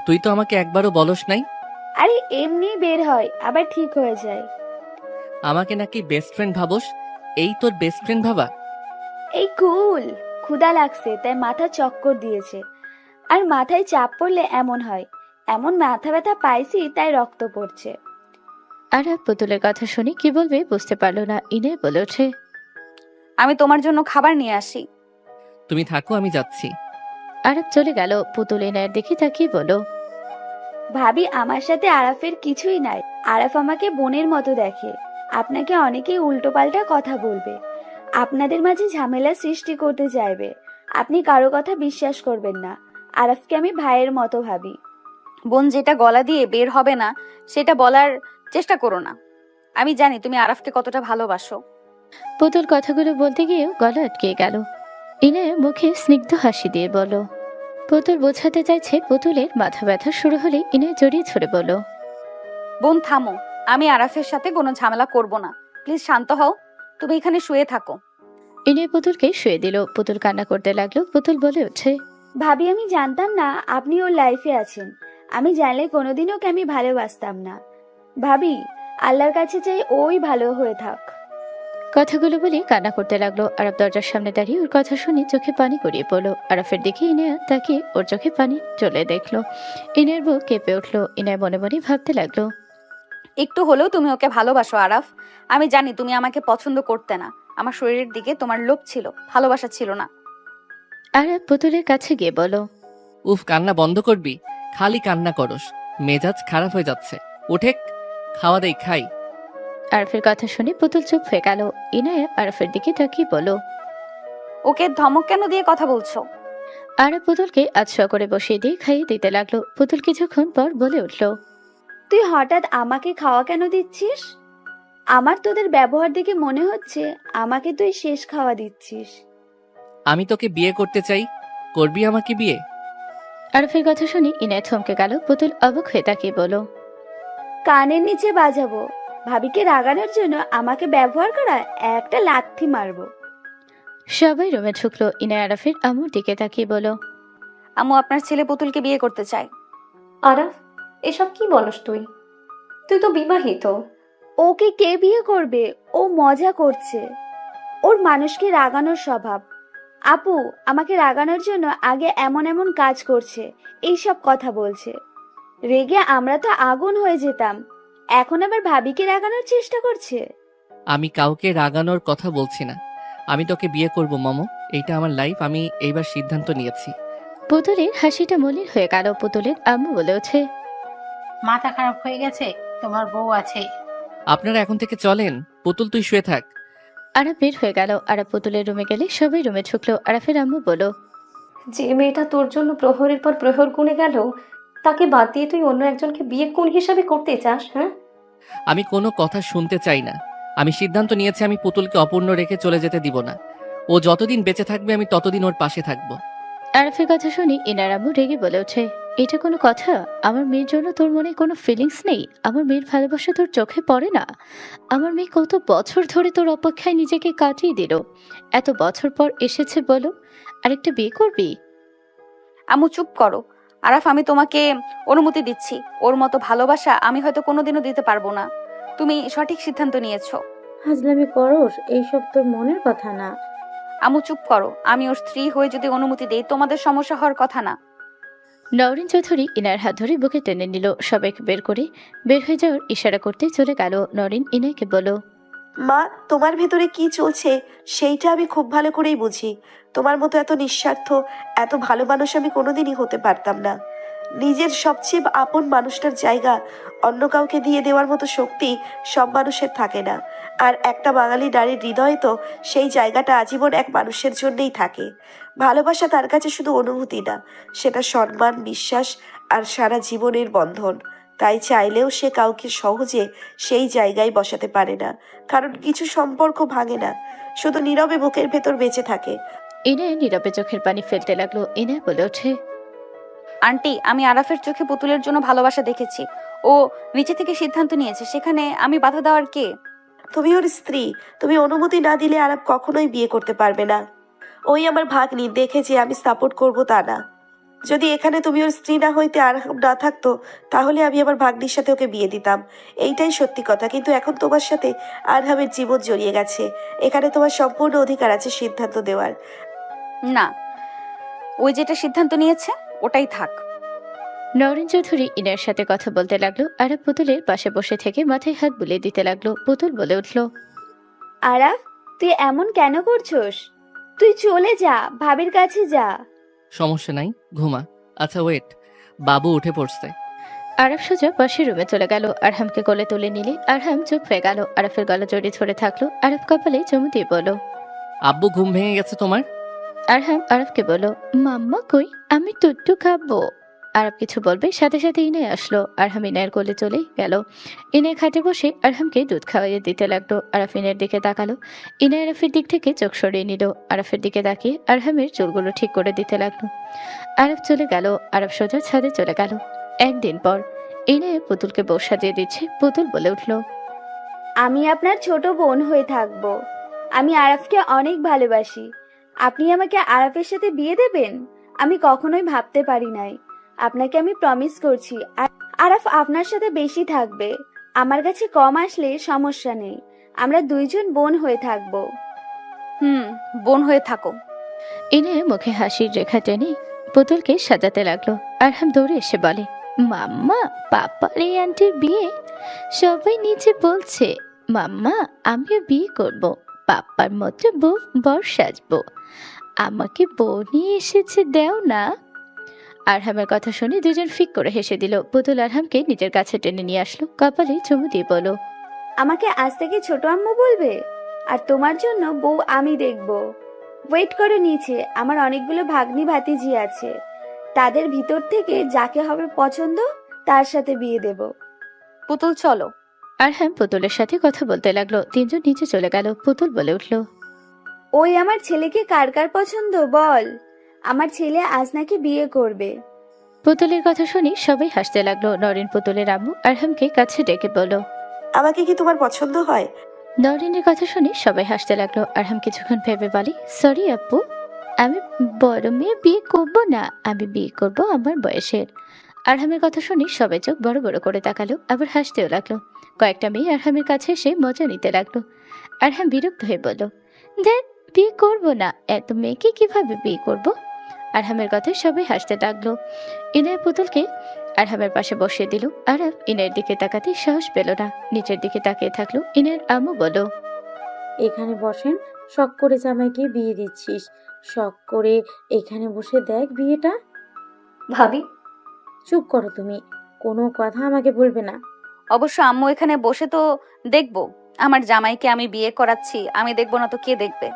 তুই তো আমাকে একবারও বলস নাই। আরে এমনি বের হয়, আবার ঠিক হয়ে যায়। আমাকে নাকি বেস্ট ফ্রেন্ড ভাবস? এই তোর বেস্ট ফ্রেন্ড ভাবা? এই কুল, ক্ষুধা লাগছে তাই মাথা চক্কর দিয়েছে। আর মাথায় চাপ পড়লে এমন হয়। এমন মাথা ব্যথা পাইছি তাই রক্ত পড়ছে। আরব পুতুলের কথা শুনে কি বলবে বুঝতে পারলো না। ইনে বলে ওঠে, আমি তোমার জন্য খাবার নিয়ে আসি। তুমি থাকো, আমি যাচ্ছি। আরব চলে গেল। পুতুল ইনায়ের দিকে তাকিয়ে বলল, ভাবি আমার সাথে আরাফের কিছুই নাই। আরাফ আমাকে বোনের মতো দেখে। আপনাকে অনেকেই উল্টোপাল্টা কথা বলবে, আপনাদের মাঝে ঝামেলা সৃষ্টি করতে চাইবে। আপনি কারো কথা বিশ্বাস করবেন না। আরাফকে আমি ভাইয়ের মতো ভাবি। বোন যেটা গলা দিয়ে বের হবে না সেটা বলার চেষ্টা করো না। আমি জানি তুমি আরাফকে কতটা ভালোবাসো। পুতুল কথাগুলো বলতে গিয়েও গলা আটকে গেল। ইনে মুখে স্নিগ্ধ হাসি দিয়ে বলল। পুতুল বোঝাতে চাইছে পুতুলের মাথা ব্যথা শুরু হলে ইনে জড়িয়ে ধরে বলল, বোন থামো, আমি আরাফের সাথে কোনো ঝামেলা করব না। প্লিজ শান্ত হও, তুমি এখানে শুয়ে থাকো। ইনে পুতুলকে শুয়ে দিল। পুতুল কান্না করতে লাগলো। পুতুল বলে ওঠে, ভাবি আমি জানতাম না আপনি ওর লাইফে আছেন। আমি জানলে কোনোদিনও ওকে আমি ভালোবাসতাম না। ভাবি আল্লাহর কাছে চাই ওই ভালো হয়ে থাক। কথাগুলো বলে কান্না করতে লাগলো। আরব দরজার সামনে দাঁড়িয়ে ওর কথা শুনে চোখে পানি গড়িয়ে পড়লো। আরফের দিকে ইনায়া তাকে ওর চোখে পানি চলে দেখলো। ইনের বুক কেঁপে উঠলো। ইনায়া মনে মনে ভাবতে লাগলো, একটু হলেও তুমি ওকে ভালোবাসো আরাফ। আমি জানি তুমি আমাকে পছন্দ করতে না। আমার শরীরের দিকে তোমার লোভ ছিল, ভালোবাসা ছিল না। আরব পুতুলের কাছে গিয়ে বলো, উফ, কান্না বন্ধ করবি? খালি কান্না করস, মেজাজ খারাপ হয়ে যাচ্ছে। উঠে খাওয়া দেই, খাই। আরফের কথা শুনে পুতুল চুপ হয়ে গেল। ইনায়া আরফের দিকে তাকিয়ে বলো, ওকে ধমক কেন দিয়ে কথা বলছো? আরব পুতুলকে আচ্ছা করে বসিয়ে দিয়ে খাইয়ে দিতে লাগলো। পুতুল কিছুক্ষণ পর বলে উঠলো, তুই হঠাৎ আমাকে খাওয়া কেন দিচ্ছিস? আমার তোদের ব্যবহার দেখে মনে হচ্ছে আমাকে তুই শেষ খাওয়া দিচ্ছিস। আমি তোকে বিয়ে করতে চাই, করবি আমাকে বিয়ে? আরফের কথা শুনে ইনায়া থমকে গেল। পুতুল অবাক হয়ে তাকিয়ে বলো, কানের নিচে বাজাবো। ভাবিকে রাগানোর জন্য আমাকে ব্যবহার করা, একটা লাথি মারবো। সবাই রুমে ঢুকলো। ইনায়া আরফের আম্মুর দিকে তাকিয়ে বলো, আম্মু আপনার ছেলে পুতুলকে বিয়ে করতে চায়। আরাফ এসব কি বলস তুই? তুই তো বিবাহিত। ওকে কে বিয়ে করবে? ও মজা করছে। ওর মানুষকে রাগানোর স্বভাব। আপু আমাকে রাগানোর জন্য আগে এমন এমন কাজ করছে, এইসব কথা বলছে। রেগে আমরা তো আগুন হয়ে যেতাম, এখন আবার ভাবিকে রাগানোর চেষ্টা করছে। আমি কাউকে রাগানোর কথা বলছি না। আমি তোকে বিয়ে করব মামু, এইটা আমার লাইফ, আমি এইবার সিদ্ধান্ত নিয়েছি। পুতুলের হাসিটা মলিন হয়ে গেল। পুতুলের আম্মু বলে ওঠে, মাথা খারাপ হয়ে গেছে, তোমার বউ আছে। আপনারা এখন থেকে চলেন। পুতুল তুই শুয়ে থাক। আরব বের হয়ে গেল। আরব পুতুলের রুমে গেলে সবাই রুমে ঢুকলো। আরফের আম্মু বলো, যে মেয়েটা তোর জন্য প্রহরের পর প্রহর গুনে গেল, তাকে বাদ দিয়ে তুই অন্য একজনকে বিয়ে কোন হিসাবে করতে চাস? হ্যাঁ, আমি কোনো কথা শুনতে চাই না। আমি সিদ্ধান্ত নিয়েছি আমি পুতুলকে অপূর্ণ রেখে চলে যেতে দিব না। ও যতদিন বেঁচে থাকবে আমি ততদিন ওর পাশে থাকবো। আরফের কথা শুনি ইনার আম্মু রেগে বলে ওঠে, এটা কোনো কথা? আমার মেয়ের জন্য তোর মনে কোনো ফিলিংস নেই? আমার মেয়ের ভালোবাসা তোর চোখে পড়ে না? আমার মেয়ে কত বছর ধরে তোর অপেক্ষায় নিজেকে কাটিয়ে দিল, এত বছর পর এসেছে বলো, আরেকটা বিয়ে করবি? আম্মু চুপ করো। আরাফ আমি তোমাকে অনুমতি দিচ্ছি। ওর মতো ভালোবাসা আমি হয়তো কোনোদিনও দিতে পারবো না। তুমি সঠিক সিদ্ধান্ত নিয়েছো। হাজলামি করস, এইসব তোর মনের কথা না। আম্মু চুপ করো। আমি ওর স্ত্রী হয়ে যদি অনুমতি দেই তোমাদের সমস্যা হওয়ার কথা না। নওরিন চৌধুরী ইনার হাত ধরে বুকে টেনে নিল। সবাইকে বের করে বের হয়ে যাওয়ার ইশারা করতে চলে গেল। নওরিন ইনাকে বলল, মা, তোমার ভেতরে কি চলছে সেইটা আমি খুব ভালো করেই বুঝি। তোমার মতো এত নিঃস্বার্থ, এত ভালো মানুষ আমি কোনোদিনই হতে পারতাম না। নিজের সবচেয়ে আপন মানুষটার জায়গা অন্য কাউকে দিয়ে দেওয়ার মতো শক্তি সব মানুষের থাকে না। আর একটা বাঙালি নারীর হৃদয়ে তো সেই জায়গাটা আজীবন এক মানুষের জন্যেই থাকে। ভালোবাসা তার কাছে শুধু অনুভূতি না, সেটা সম্মান, বিশ্বাস আর সারা জীবনের বন্ধন। তাই চাইলেও সে কাউকে সহজে সেই জায়গায় বসাতে পারে না, কারণ কিছু সম্পর্ক ভাঙে না, শুধু নীরবে বুকের ভেতর বেঁচে থাকে। ইনায়া নীরবে চোখের পানি ফেলতে লাগলো। ইনায়া বলে ওঠে, আন্টি, আমি আরাফের চোখে পুতুলের জন্য ভালোবাসা দেখেছি। ও নিচে থেকে সিদ্ধান্ত নিয়েছে, সেখানে আমি বাধা দেওয়ার কে? তুমি ওর স্ত্রী, তুমি অনুমতি না দিলে আরব কখনোই বিয়ে করতে পারবে না। ওই আমার ভাগ্নি, দেখে যে আমি সাপোর্ট করব তা না। যদি এখানে তুমি ওর স্ত্রী না হইতে আর না থাকতো, তাহলে আমি আমার ভাগ্নির সাথে ওকে বিয়ে দিতাম। এইটাই সত্যি কথা। কিন্তু এখন তোমার সাথে আরহামের জীবন জড়িয়ে গেছে, এখানে তোমার সম্পূর্ণ অধিকার আছে সিদ্ধান্ত দেওয়ার। না, ওই যেটা সিদ্ধান্ত নিয়েছে ওটাই থাক। নরেন চৌধুরী ইনার সাথে কথা বলতে লাগলো। আরাফ পুতুলের পাশে বসে থেকে মাথায় হাত বুলিয়ে দিতে লাগলো। পুতুল বলে উঠল, আরাফ, তুই এমন কেন করছস? তুই চলে যা, ভাবির কাছে যা। সমস্যা নাই, ঘুমা। আচ্ছা ওয়েট, বাবু উঠে পড়ছে। আরাফ সোজা পাশের রুমে চলে গেল। আরহামকে কোলে তুলে নিলে আরহাম চুপ হয়ে গেল। আরাফের গলা জড়িয়ে ধরে থাকলো। আরাফ কপালে চুমু দিয়ে বলল, আব্বু ঘুম ভেঙে গেছে তোমার? আরহাম আরাফকে বলল, মাম্মা কই, আমি টুট্টু খাবো। আরাফ কিছু বলবে, সাথে সাথে ইনায় আসলো। আরহাম ইনায়ের কোলে চলে গেল। ইনায় খাটে বসে আরহামকে দুধ খাওয়াইয়ে দিতে লাগলো। আরাফ ইনায়ের দিকে তাকালো। ইনায় আরাফের দিক থেকে চোখ সরিয়ে নিল। আরাফের দিকে তাকিয়ে আরহামের চুলগুলো ঠিক করে দিতে লাগলো। আরাফ চলে গেল। আরাফ সোজা ছাদে চলে গেল। একদিন পর ইনায় পুতুলকে বউ সাজিয়ে দিচ্ছে। পুতুল বলে উঠল, আমি আপনার ছোট বোন হয়ে থাকবো। আমি আরাফকে অনেক ভালোবাসি। আপনি আমাকে আরাফের সাথে বিয়ে দেবেন? আমি কখনোই ভাবতে পারি নাই। আপনাকে আমি প্রমিস করছি, আরাফ আপনার সাথে বেশি থাকবে। আমার কাছে কম আসলে সমস্যা নেই। আমরা দুইজন বোন হয়ে থাকবো। বোন হয়ে থাকো। ইনায় মুখে হাসির রেখা টেনে পুতুলকে সাজাতে লাগলো। আরহাম দৌড়ে এসে বলে, মাম্মা, পাপার এই আন্টির বিয়ে। সবাই নিচে বলছে, মাম্মা আমিও বিয়ে করব, পাপার মতো বউ বর সাজবো। আমাকে বউ নিয়ে এসেছে, দেও না। আরহামের কথা শুনে দুজন ফিক করে হেসে দিল। পুতুল আরহামকে নিজের কাছে টেনে নিয়ে আসলো। কপালে চুমু দিয়ে বলো, আমাকে আজ থেকে ছোট আম্মু বলবে, আর তোমার জন্য বউ আমি দেখব। ওয়েট করো নিচে, আমার অনেকগুলো ভাগ্নি ভাতিজি আছে। তাদের ভিতর থেকে যাকে হবে পছন্দ তার সাথে বিয়ে দেব। পুতুল চলো। আরহাম পুতুলের সাথে কথা বলতে লাগলো। তিনজন নিচে চলে গেল। পুতুল বলে উঠল, ওই আমার ছেলেকে কার কার পছন্দ বল, আমার ছেলে আজ নাকি বিয়ে করবে। পুতুলের কথা শুনি সবাই হাসতে লাগলো। নরেন পুতুলের আম্মু আরহামকে কাছে ডেকে বলল, আমাকে কি তোমার পছন্দ হয়? নরেনের কথা শুনে সবাই হাসতে লাগলো। আরহাম কিছুক্ষণ ভেবে বলে, সরি আপু, আমি বড় মেয়ে বিয়ে করবো না, আমি বিয়ে করব আমার বয়সের। আরহামের কথা শুনে সবাই চোখ বড় বড় করে তাকালো, আবার হাসতেও লাগলো। কয়েকটা মেয়ে আরহামের কাছে এসে মজা নিতে লাগলো। আরহাম বিরক্ত হয়ে বলল, দেখ, বিয়ে করবো না, এত মেয়েকে কিভাবে বিয়ে করব? আরহামের কথায় সবাই হাসতে লাগলো। ইনায় পুতুলকে আরহামের পাশে বসিয়ে দিল। আরহাম ইনায়ের দিকে তাকাতে সাহস পেল না, নিচের দিকে তাকিয়ে থাকলো। ইনায়ের আম্মু বলল, এখানে বসেন, শখ করে জামাইকে বিয়ে দিচ্ছিস, শখ করে এখানে বসে দেখ বিয়েটা। ভাবি, চুপ করো তুমি, কোনো কথা আমাকে বলবে না। অবশ্য আম্মু এখানে বসে তো দেখবো, আমার জামাইকে আমি বিয়ে করাচ্ছি, আমি দেখবো না তো কে দেখবে?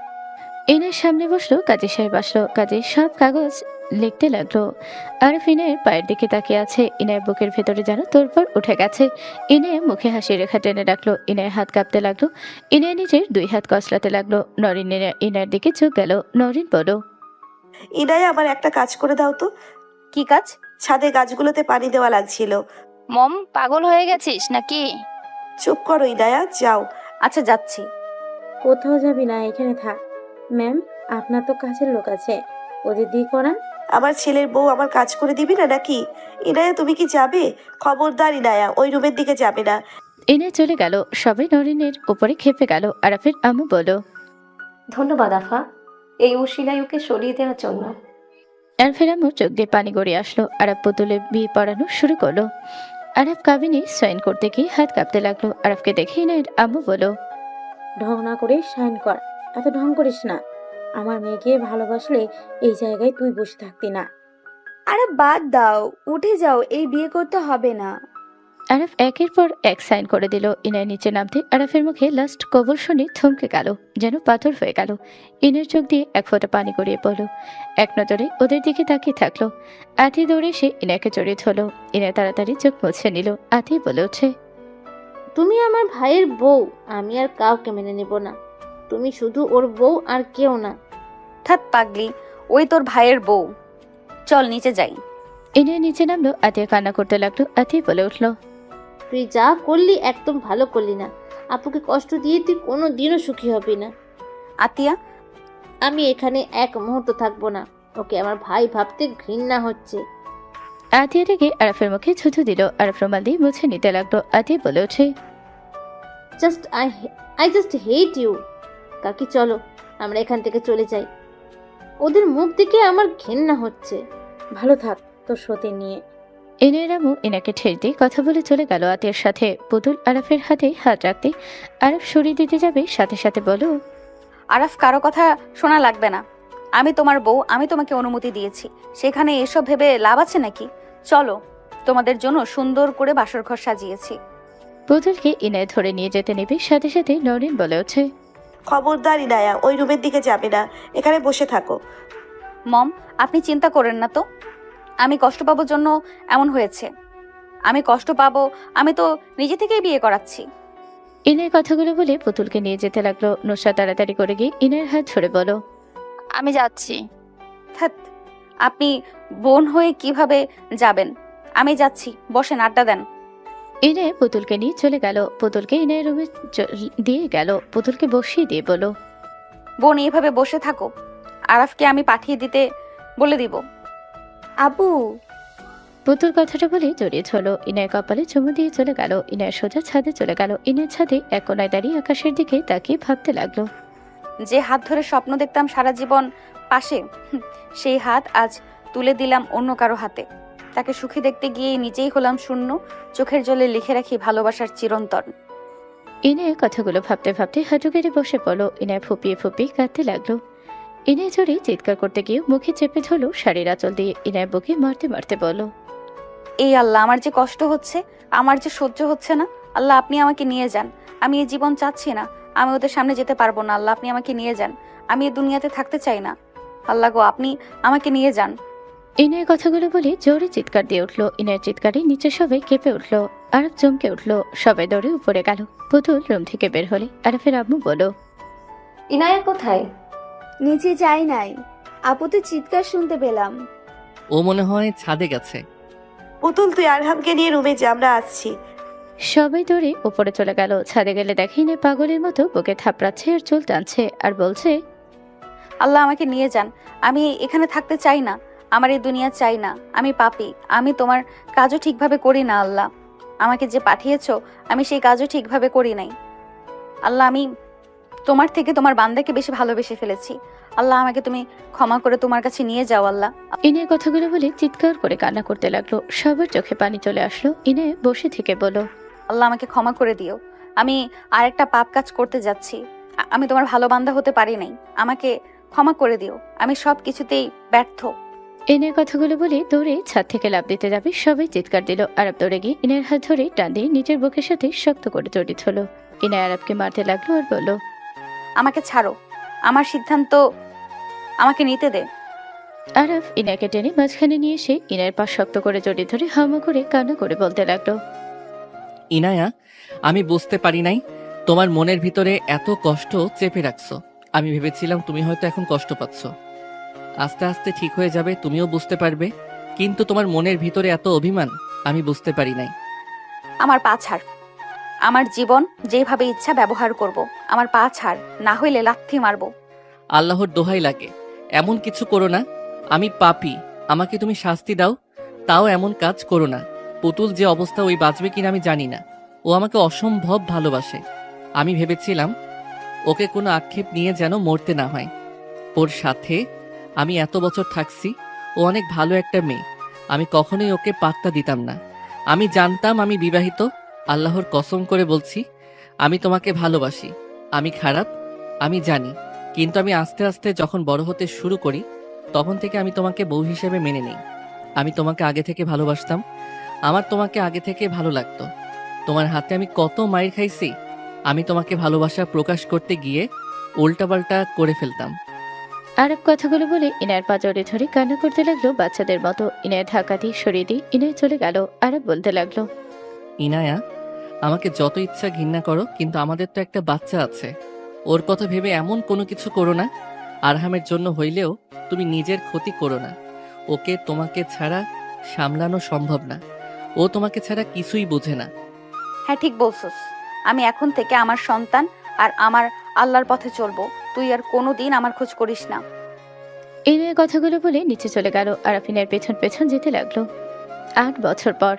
ইনায়ের সামনে বসলো। কাজী সাহেব আসলো। কাজী সব কাগজ লিখতে লাগলো। আরফ ইনায়ের পায়ের দিকে তাকিয়ে আছে। ইনায়ের বুকের ভেতরে যেন তোড়ফাড় উঠে গেছে। ইনায় মুখে হাসি রেখা টেনে রাখলো। ইনায়ের হাত কাঁপতে লাগলো। ইনায় নিজের দুই হাত কসলাতে লাগলো। নরিন ইনায়ের দিকে চোখ গেল। নরিন বলো, ইনায়া, আমার একটা কাজ করে দাও তো। কি কাজ? ছাদে গাছগুলোতে পানি দেওয়া লাগছিল। মম, পাগল হয়ে গেছিস নাকি? চুপ করো ইনায়া, যাও। আচ্ছা, যাচ্ছি। কোথাও যাবি না, এখানে থাক। ম্যাম, আপনার তো কাছের লোক আছে, ওদের দিয়ে করান। আমার ছেলের বউ আমার কাজ করে দিবি না নাকি? ইনায়া, তুমি কি যাবে? খবরদার ইনায়া, ওই রুমের দিকে যাবে না। ইনায় চলে গেল। সবাই নরিনের উপরে খেপে গেল। আরাফের আম্মু বলো, ধন্যবাদ আফা, এই উশিলায় ওকে সরিয়ে দেওয়ার জন্য। আরফের আম্মুর চোখ দিয়ে পানি গড়িয়ে আসলো। আরাফ পুতুলে বিয়ে পড়ানো শুরু করলো। আরাফ কাবিনে সাইন করতে গিয়ে হাত কাঁপতে লাগলো। আরাফকে দেখে ইনায়ের আম্মু বলো, ঢং না করে সাইন কর। এত ঢং করিস না। আমার মেয়েকে ভালোবাসলে এই জায়গায় তুই বসে থাকতি না। আরে বাদ দাও, উঠে যাও, এই বিয়ে করতে হবে না। আরাফ একের পর এক সাইন করে দিল। ইনায় নিচে নামতে আরাফের মুখে লাস্ট কবল শুনে থমকে গেল, যেন পাথর হয়ে গেল। ইনের চোখ দিয়ে এক ফোঁটা পানি গড়িয়ে পড়ল। এক নজরে ওদের দিকে তাকিয়ে থাকলো। আতি দৌড়ে এসে ইনাকে জড়িয়ে ধরল। ইনা তাড়াতাড়ি চোখ মুছে নিল। আতি বলে ওঠে, তুমি আমার ভাইয়ের বউ, আমি আর কাউকে মেনে নেব না। তুমি শুধু ওর বউ আর কেউ না। থাক পাগলি, ওই তোর ভাইয়ের বউ। চল নিচে যাই। ইনায় নিচে নামলো। আতিয়া কান্না করতে লাগলো। আতি বলে উঠল, তুই যা করলি একদম ভালো করলি না। আপুকে কষ্ট দিয়ে তুই কোনো দিনও সুখী হবি না। আতিয়া, আমি এখানে এক মুহূর্ত থাকবো না। ওকে আমার ভাই ভাবতে ঘৃণা হচ্ছে। আতিয়া রেগে আরাফের মুখে থুথু দিল। আরাফ রুমাল দিয়ে মুছে নিতে লাগলো। আতিয়া বলে ওঠে, আই জাস্ট হেট ইউ। কাকি চলো আমরা এখান থেকে চলে যাই। ওদের মুখ দেখে আমার ঘৃণা হচ্ছে। ভালো থাক তোর সতী নিয়ে। ইনের আম্মু ইনাকে ঠেস দিয়ে কথা বলে চলে গেল আতিয়ার সাথে। পুতুল আরাফের হাতে হাত রাখতে আরাফ সরিয়ে দিতে যাবে, সাথে সাথে বলো, আরাফ কারো কথা শোনা লাগবে না। আমি তোমার বউ, আমি তোমাকে অনুমতি দিয়েছি। সেখানে এসব ভেবে লাভ আছে নাকি? চলো, তোমাদের জন্য সুন্দর করে বাসর ঘর সাজিয়েছি। পুতুলকে ইনায় ধরে নিয়ে যেতে নেবে, সাথে সাথে নরিন বলে ওঠে, খবরদার ইনায়া, ওই রুমের দিকে যাবে না, এখানে বসে থাকো। মম, আপনি চিন্তা করেন না তো। আমি কষ্ট পাবো জন্য এমন হয়েছে। আমি কষ্ট পাবো, আমি তো নিজে থেকেই বিয়ে করাচ্ছি। ইনের কথাগুলো বলে পুতুলকে নিয়ে যেতে লাগলো। নুসরা তাড়াতাড়ি করে গিয়ে ইনের হাত ধরে বলো, আমি যাচ্ছি। ধ্যাৎ, আপনি বোন হয়ে কিভাবে যাবেন? আমি যাচ্ছি, বসেন, আড্ডা দেন। ইনে পুতুলকে নিয়ে চলে গেল। পুতুলকে ইনের রুমে দিয়ে গেল। পুতুলকে বসিয়ে দিয়ে বলো, বোন এইভাবে বসে থাকো, আরাফকে আমি পাঠিয়ে দিতে বলে দিব। আপু, পুতুল কথাটা বলে জড়িয়ে ধরলো। ইনার কপালে চুমু দিয়ে চলে গেল। ইনার সোজা ছাদে চলে গেল। ইনার ছাদে এক কোনায় দাঁড়িয়ে আকাশের দিকে তাকিয়ে ভাবতে লাগলো। যে হাত ধরে স্বপ্ন দেখতাম সারা জীবন পাশে, সেই হাত আজ তুলে দিলাম অন্য কারো হাতে। তাকে সুখী দেখতে গিয়ে নিজেই হলাম শূন্য। চোখের জলে লিখে রাখি ভালোবাসার চিরন্তন। ইনে কথাগুলো ভাবতে ভাবতে হাঁটু গেড়ে বসে পড়লো। ইনায় ফুপিয়ে ফুপিয়ে কাঁদতে লাগলো। ইনে জোরে চিৎকার করতে গিয়ে মুখে চেপে ধরলো শাড়ির আঁচল দিয়ে। ইনায় বুকে মারতে মারতে বলল, এই আল্লাহ, আমার যে কষ্ট হচ্ছে, আমার যে সহ্য হচ্ছে না। আল্লাহ, আপনি আমাকে নিয়ে যান। আমি এই জীবন চাচ্ছি না। আমি ওদের সামনে যেতে পারবো না। আল্লাহ, আপনি আমাকে নিয়ে যান। আমি এই দুনিয়াতে থাকতে চাই না। আল্লাহ গো, আপনি আমাকে নিয়ে যান। ইনের কথাগুলো বলে জোরে চিৎকার দিয়ে উঠলো। ইনের চিৎকারে নিচে সবাই কেঁপে উঠলো। আরব চমকে উঠলো। সবাই দৌড়ে উপরে গেল। পুতুল রুম থেকে বের হলে আরফের আম্মু বলো, ইনায়া কোথায়? নিচে যাই নাই, আপু তো চিৎকার শুনতে পেলাম। ও মনে হয় ছাদে গেছে। পুতুল তুই আরহামকে নিয়ে রুমে যা, আমরা আসছি। সবাই দৌড়ে উপরে চলে গেল। ছাদে গেলে দেখে ইনে পাগলের মতো বুকে থাপড়াচ্ছে আর চুল টানছে আর বলছে, আল্লাহ, আমাকে নিয়ে যান। আমি এখানে থাকতে চাই না। আমার এই দুনিয়া চাই না। আমি পাপী। আমি তোমার কাজও ঠিকভাবে করি না। আল্লাহ, আমাকে যে পাঠিয়েছো, আমি সেই কাজও ঠিকভাবে করি নাই। আল্লাহ, আমি তোমার থেকে তোমার বান্দাকে বেশি ভালোবেসে ফেলেছি। আল্লাহ, আমাকে তুমি ক্ষমা করে তোমার কাছে নিয়ে যাও। আল্লাহ। ইনের কথাগুলো বলে চিৎকার করে কান্না করতে লাগলো। সবার চোখে পানি চলে আসলো। ইনে বসে থেকে বলো, আল্লাহ, আমাকে ক্ষমা করে দিও। আমি আরেকটা পাপ কাজ করতে যাচ্ছি। আমি তোমার ভালো বান্দা হতে পারি নাই। আমাকে ক্ষমা করে দিও। আমি সব কিছুতেই ব্যর্থ। ইনের কথাগুলো বলে দৌড়ে ছাদ থেকে লাফ দিতে যাবে। সবাই চিৎকার দিল। আরব দৌড়ে গিয়ে ইনের হাত ধরে টান দিয়ে নিজের বুকের সাথে শক্ত করে জড়িত হলো। ইনে আরবকে মারতে লাগলো আর বলল, আমাকে ছাড়ো। আমার সিদ্ধান্ত আমাকে নিতে দে। আরব ইনাকে টেনে মাঝখানে নিয়ে এসে ইনার পা শক্ত করে জড়িয়ে ধরে হামা করে কান্না করে বলতে লাগলো, ইনায়া, আমি বুঝতে পারি নাই তোমার মনের ভিতরে এত কষ্ট চেপে রাখছো। আমি ভেবেছিলাম তুমি হয়তো এখন কষ্ট পাচ্ছ, আস্তে আস্তে ঠিক হয়ে যাবে, তুমিও বুঝতে পারবে। কিন্তু তোমার মনের ভিতরে এত অভিমান আমি বুঝতে পারি নাই। আমার পা ছাড়। আমার জীবন যেভাবে ইচ্ছা ব্যবহার করব। আমার পা ছাড়, না হইলে লাথি মারবো। আল্লাহর দোহাই লাগে, এমন কিছু করো না। আমি পাপী, আমাকে তুমি শাস্তি দাও, তাও এমন কাজ করো না। পুতুল যে অবস্থা, ওই বাঁচবে কিনা আমি জানি না। ও আমাকে অসম্ভব ভালোবাসে। আমি ভেবেছিলাম ওকে কোনো আক্ষেপ নিয়ে যেন মরতে না হয়। ওর সাথে আমি এত বছর থাকছি, ও অনেক ভালো একটা মেয়ে। আমি কখনোই ওকে পাত্তা দিতাম না। আমি জানতাম আমি বিবাহিত। আল্লাহর কসম করে বলছি, আমি তোমাকে ভালোবাসি। আমি খারাপ, আমি জানি, কিন্তু আমি আস্তে আস্তে যখন বড় হতে শুরু করি তখন থেকে আমি তোমাকে বউ হিসেবে মেনে নেই। আমি তোমাকে আগে থেকে ভালোবাসতাম, আমার তোমাকে আগে থেকে ভালো লাগতো। তোমার হাতে আমি কত মাইর খাইছি। আমি তোমাকে ভালোবাসা প্রকাশ করতে গিয়ে উল্টাপাল্টা করে ফেলতাম। আরব কথাগুলো বলে ইনায়ের পা জড়িয়ে ধরে কান্না করতে লাগলো বাচ্চাদের মতো। ইনায়ের ধাক্কা দিয়ে সরিয়ে দিয়ে ইনায় চলে গেল। আরব বলতে লাগলো, ইনায়া, আমাকে যত ইচ্ছা ঘৃণা করো, কিন্তু আমাদের তো একটা বাচ্চা আছে। ওর কথা ভেবে এমন কোনো কিছু করো না। আরহামের জন্য হইলেও তুমি নিজের ক্ষতি করো না। ওকে তোমাকে ছাড়া সামলানো সম্ভব না। ও তোমাকে ছাড়া কিছুই বোঝে না। হ্যাঁ, ঠিক বলছস। আমি এখন থেকে আমার সন্তান আর আমার আল্লাহর পথে চলবো। তুই আর কোনোদিন আমার খোঁজ করিস না। ইনায়ের কথাগুলো বলে নিচে চলে গেল। আরব ইনায়ের পেছন পেছন যেতে লাগলো। 8 বছর পর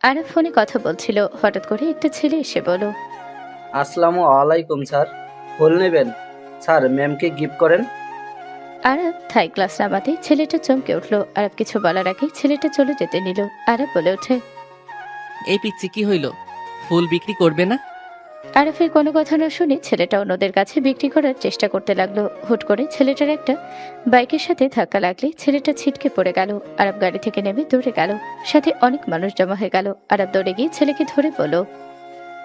আরব ফোনে কথা বলছিল। হঠাৎ করে একটা ছেলে এসে বলল, আসসালামু আলাইকুম স্যার। ফুল নেবেন? স্যার ম্যামকে গিফট করেন। আরব থাই ক্লাস নামাতে ছেলেটা চমকে উঠলো। আরব কিছু বলার আগে ছেলেটা চলে যেতে নিল। আরব বলে ওঠে, এই পিচ্ছি কি হইল? ফুল বিক্রি করবে না? আরফের কোনো কথা না শুনে ছেলেটা অন্যদের কাছে বিক্রি করার চেষ্টা করতে লাগলো। হুট করে ছেলেটার একটা বাইকের সাথে ধাক্কা লাগলে ছেলেটা ছিটকে পড়ে গেল। আরব গাড়ি থেকে নেমে দৌড়ে গেল। সাথে অনেক মানুষ জমা হয়ে গেল। আরব দৌড়ে গিয়ে ছেলেকে ধরে বলল,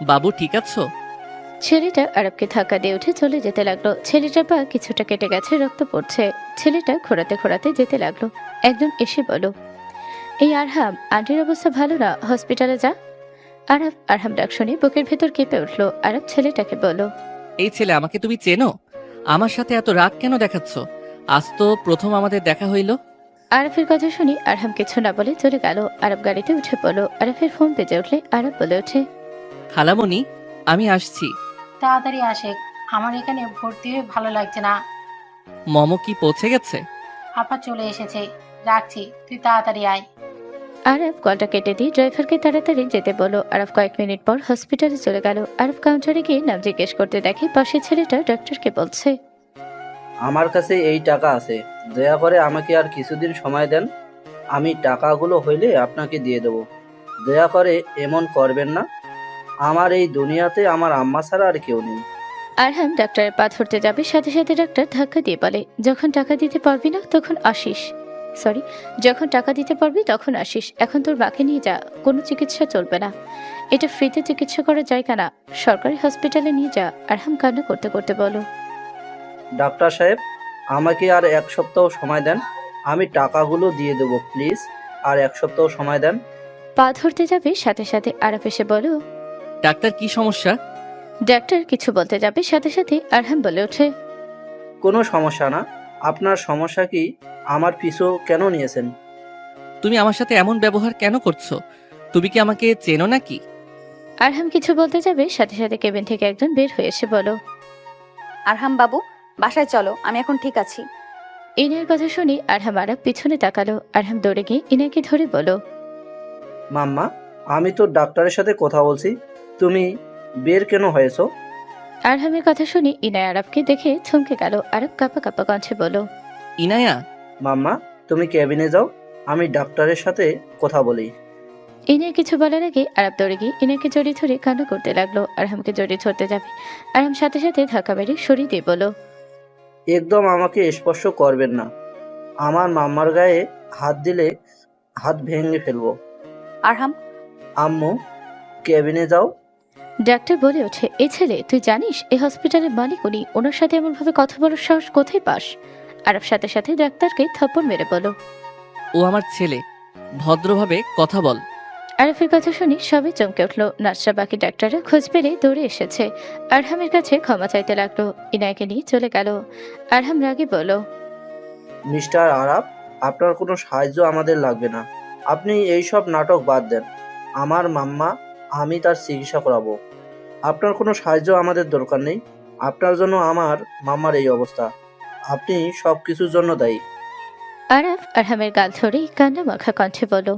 বাবু ঠিক আছো? ছেলেটা আরবকে ধাক্কা দিয়ে উঠে চলে যেতে লাগলো। ছেলেটার পা কিছুটা কেটে গেছে, রক্ত পড়ছে। ছেলেটা ঘোরাতে ঘোরাতে যেতে লাগলো। একজন এসে বলল, এই আরহাম, আন্টির অবস্থা ভালো না, হসপিটালে যা। আরব আরহাম ডাক শুনে বুকের ভেতর কেঁপে উঠলো। আরব ছেলেটাকে বলল, এই ছেলে, আমাকে তুমি চেনো? আমার সাথে এত রাগ কেন দেখাচ্ছ? আজ তো প্রথম আমাদের দেখা হইল। আরফের কথা শুনি আরহাম কিছু না বলে চলে গেল। আরব গাড়িতে উঠে পড়লো। আরফের ফোন বেজে উঠলে আরব বলে ওঠে, খালামণি, আমি আসছি। তাড়াতাড়ি আসে, আমার এখানে ভর্তি হয়ে ভালো লাগছে না। মমো কি পৌঁছে গেছে? আপা চলে এসেছে, রাখছি, তুই তাড়াতাড়ি আয়। আরব কলটা কেটে দিয়ে ড্রাইভারকে তাড়াতাড়ি যেতে বলল। আরব কয়েক মিনিট পর হসপিটালে চলে গেল। আরব কাউন্টারে গিয়ে নাম জিজ্ঞেস করতে দেখে পাশে ছেলেটা ডাক্তারকে বলছে, আমার কাছে এই টাকা আছে, দয়া করে আমাকে আর কিছুদিন সময় দেন। আমি টাকাগুলো হইলে আপনাকে দিয়ে দেব। দয়া করে এমন করবেন না। আমার এই দুনিয়াতে আমার আম্মা ছাড়া আর কেউ নেই। আরহাম ডাক্তারের পা ধরতে যাবে, সাথে সাথে ডাক্তার ধাক্কা দিয়ে বলে, যখন টাকা দিতে পারবি না তখন আসিস। যখন টাকা দিতে পারবি তখন আসিস। এখন তোর মাকে নিয়ে যা, কোনো চিকিৎসা চলবে না। এটা ফ্রিতে চিকিৎসা করার জায়গা না, সরকারি হসপিটালে নিয়ে যা। আরহাম কান্না করতে করতে বলো, ডাক্তার সাহেব, আমাকে আর 1 সপ্তাহ সময় দেন। আমি টাকাগুলো দিয়ে দেবো, প্লিজ। আর 1 সপ্তাহ সময় দেন। পা ধরতে যাবে, সাথে সাথে আরব এসে বলো, ডাক্তার কি সমস্যা? ডাক্তার কিছু বলতে যাবে, সাথে সাথে আরহাম বলে ওঠে, কোনো সমস্যা না। আপনার সমস্যা কি? আমার পিছু কেন নিয়েছেন? তুমি আমার সাথে এমন ব্যবহার কেন করছো? তুমি কি আমাকে চেনো নাকি? আরহাম কিছু বলতে যাবে, সাথে সাথে কেবিন থেকে একজন বের হয়ে এসে বলো, আরহাম বাবু, বাসায় চলো, আমি এখন ঠিক আছি। ইনায়ের কথা শুনি আরহাম আরব পিছনে তাকালো। আরহাম দৌড়ে গিয়ে ইনাকে ধরে বলো, মাম্মা, আমি তো ডাক্তারের সাথে কথা বলছি। তুমি বের কেন হয়েছো? আরহামের কথা শুনি ইনায় আরবকে দেখে থমকে গেল। আরব কাঁপা কাঁপা কণ্ঠে বলো, ইনায়া। মাম্মা, তুমি কেবিনে যাও, আমি ডাক্তারের সাথে কথা বলি। ইনায় কিছু বলার আগে আরব দৌড়ে গিয়ে ইনাকে জড়িয়ে ধরে কান্না করতে লাগলো। আরহামকে জড়িয়ে ধরতে যাবে, আরহাম সাথে সাথে ধাক্কা মেরে সরিয়ে দিয়ে বলো, একদম আমাকে স্পর্শ করবেন না। আমার মাম্মার গায়ে হাত দিলে হাত ভেঙে ফেলবো। আরহাম, আম্মু, কেবিনে যাও। ডাক্তার বলে ওঠে, এ ছেলে, তুই জানিস এই হসপিটালের মালিক উনি, ওনার সাথে এমন ভাবে কথা বলার সাহস কোথায় পাস? আরব সাথে সাথে ডাক্তারকে থাপ্পড় মেরে বলো, ও আমার ছেলে, ভদ্রভাবে কথা বল। আরফের কথা শুনি সবাই চমকে উঠলো। নার্সরা বাকি ডাক্তাররা খোঁজ পেলে দৌড়ে এসেছে। আরহামের কাছে ক্ষমা চাইতে লাগলো। ইনায়কে নিয়ে চলে গেল। আরহাম রাগে বলো, মিস্টার আরাব, আপনার কোনো সাহায্য আমাদের লাগবে না। আপনি এই সব নাটক বাদ দেন। আমার মাম্মা, আমি তার চিকিৎসা করাবো। আপনার কোনো সাহায্য আমাদের দরকার নেই। আপনার জন্য আমার মাম্মার এই অবস্থা। আপনি সব কিছুর জন্য দায়ী। আরাফ আরহামের গাল ধরে কান্না মাখা কণ্ঠে বলো,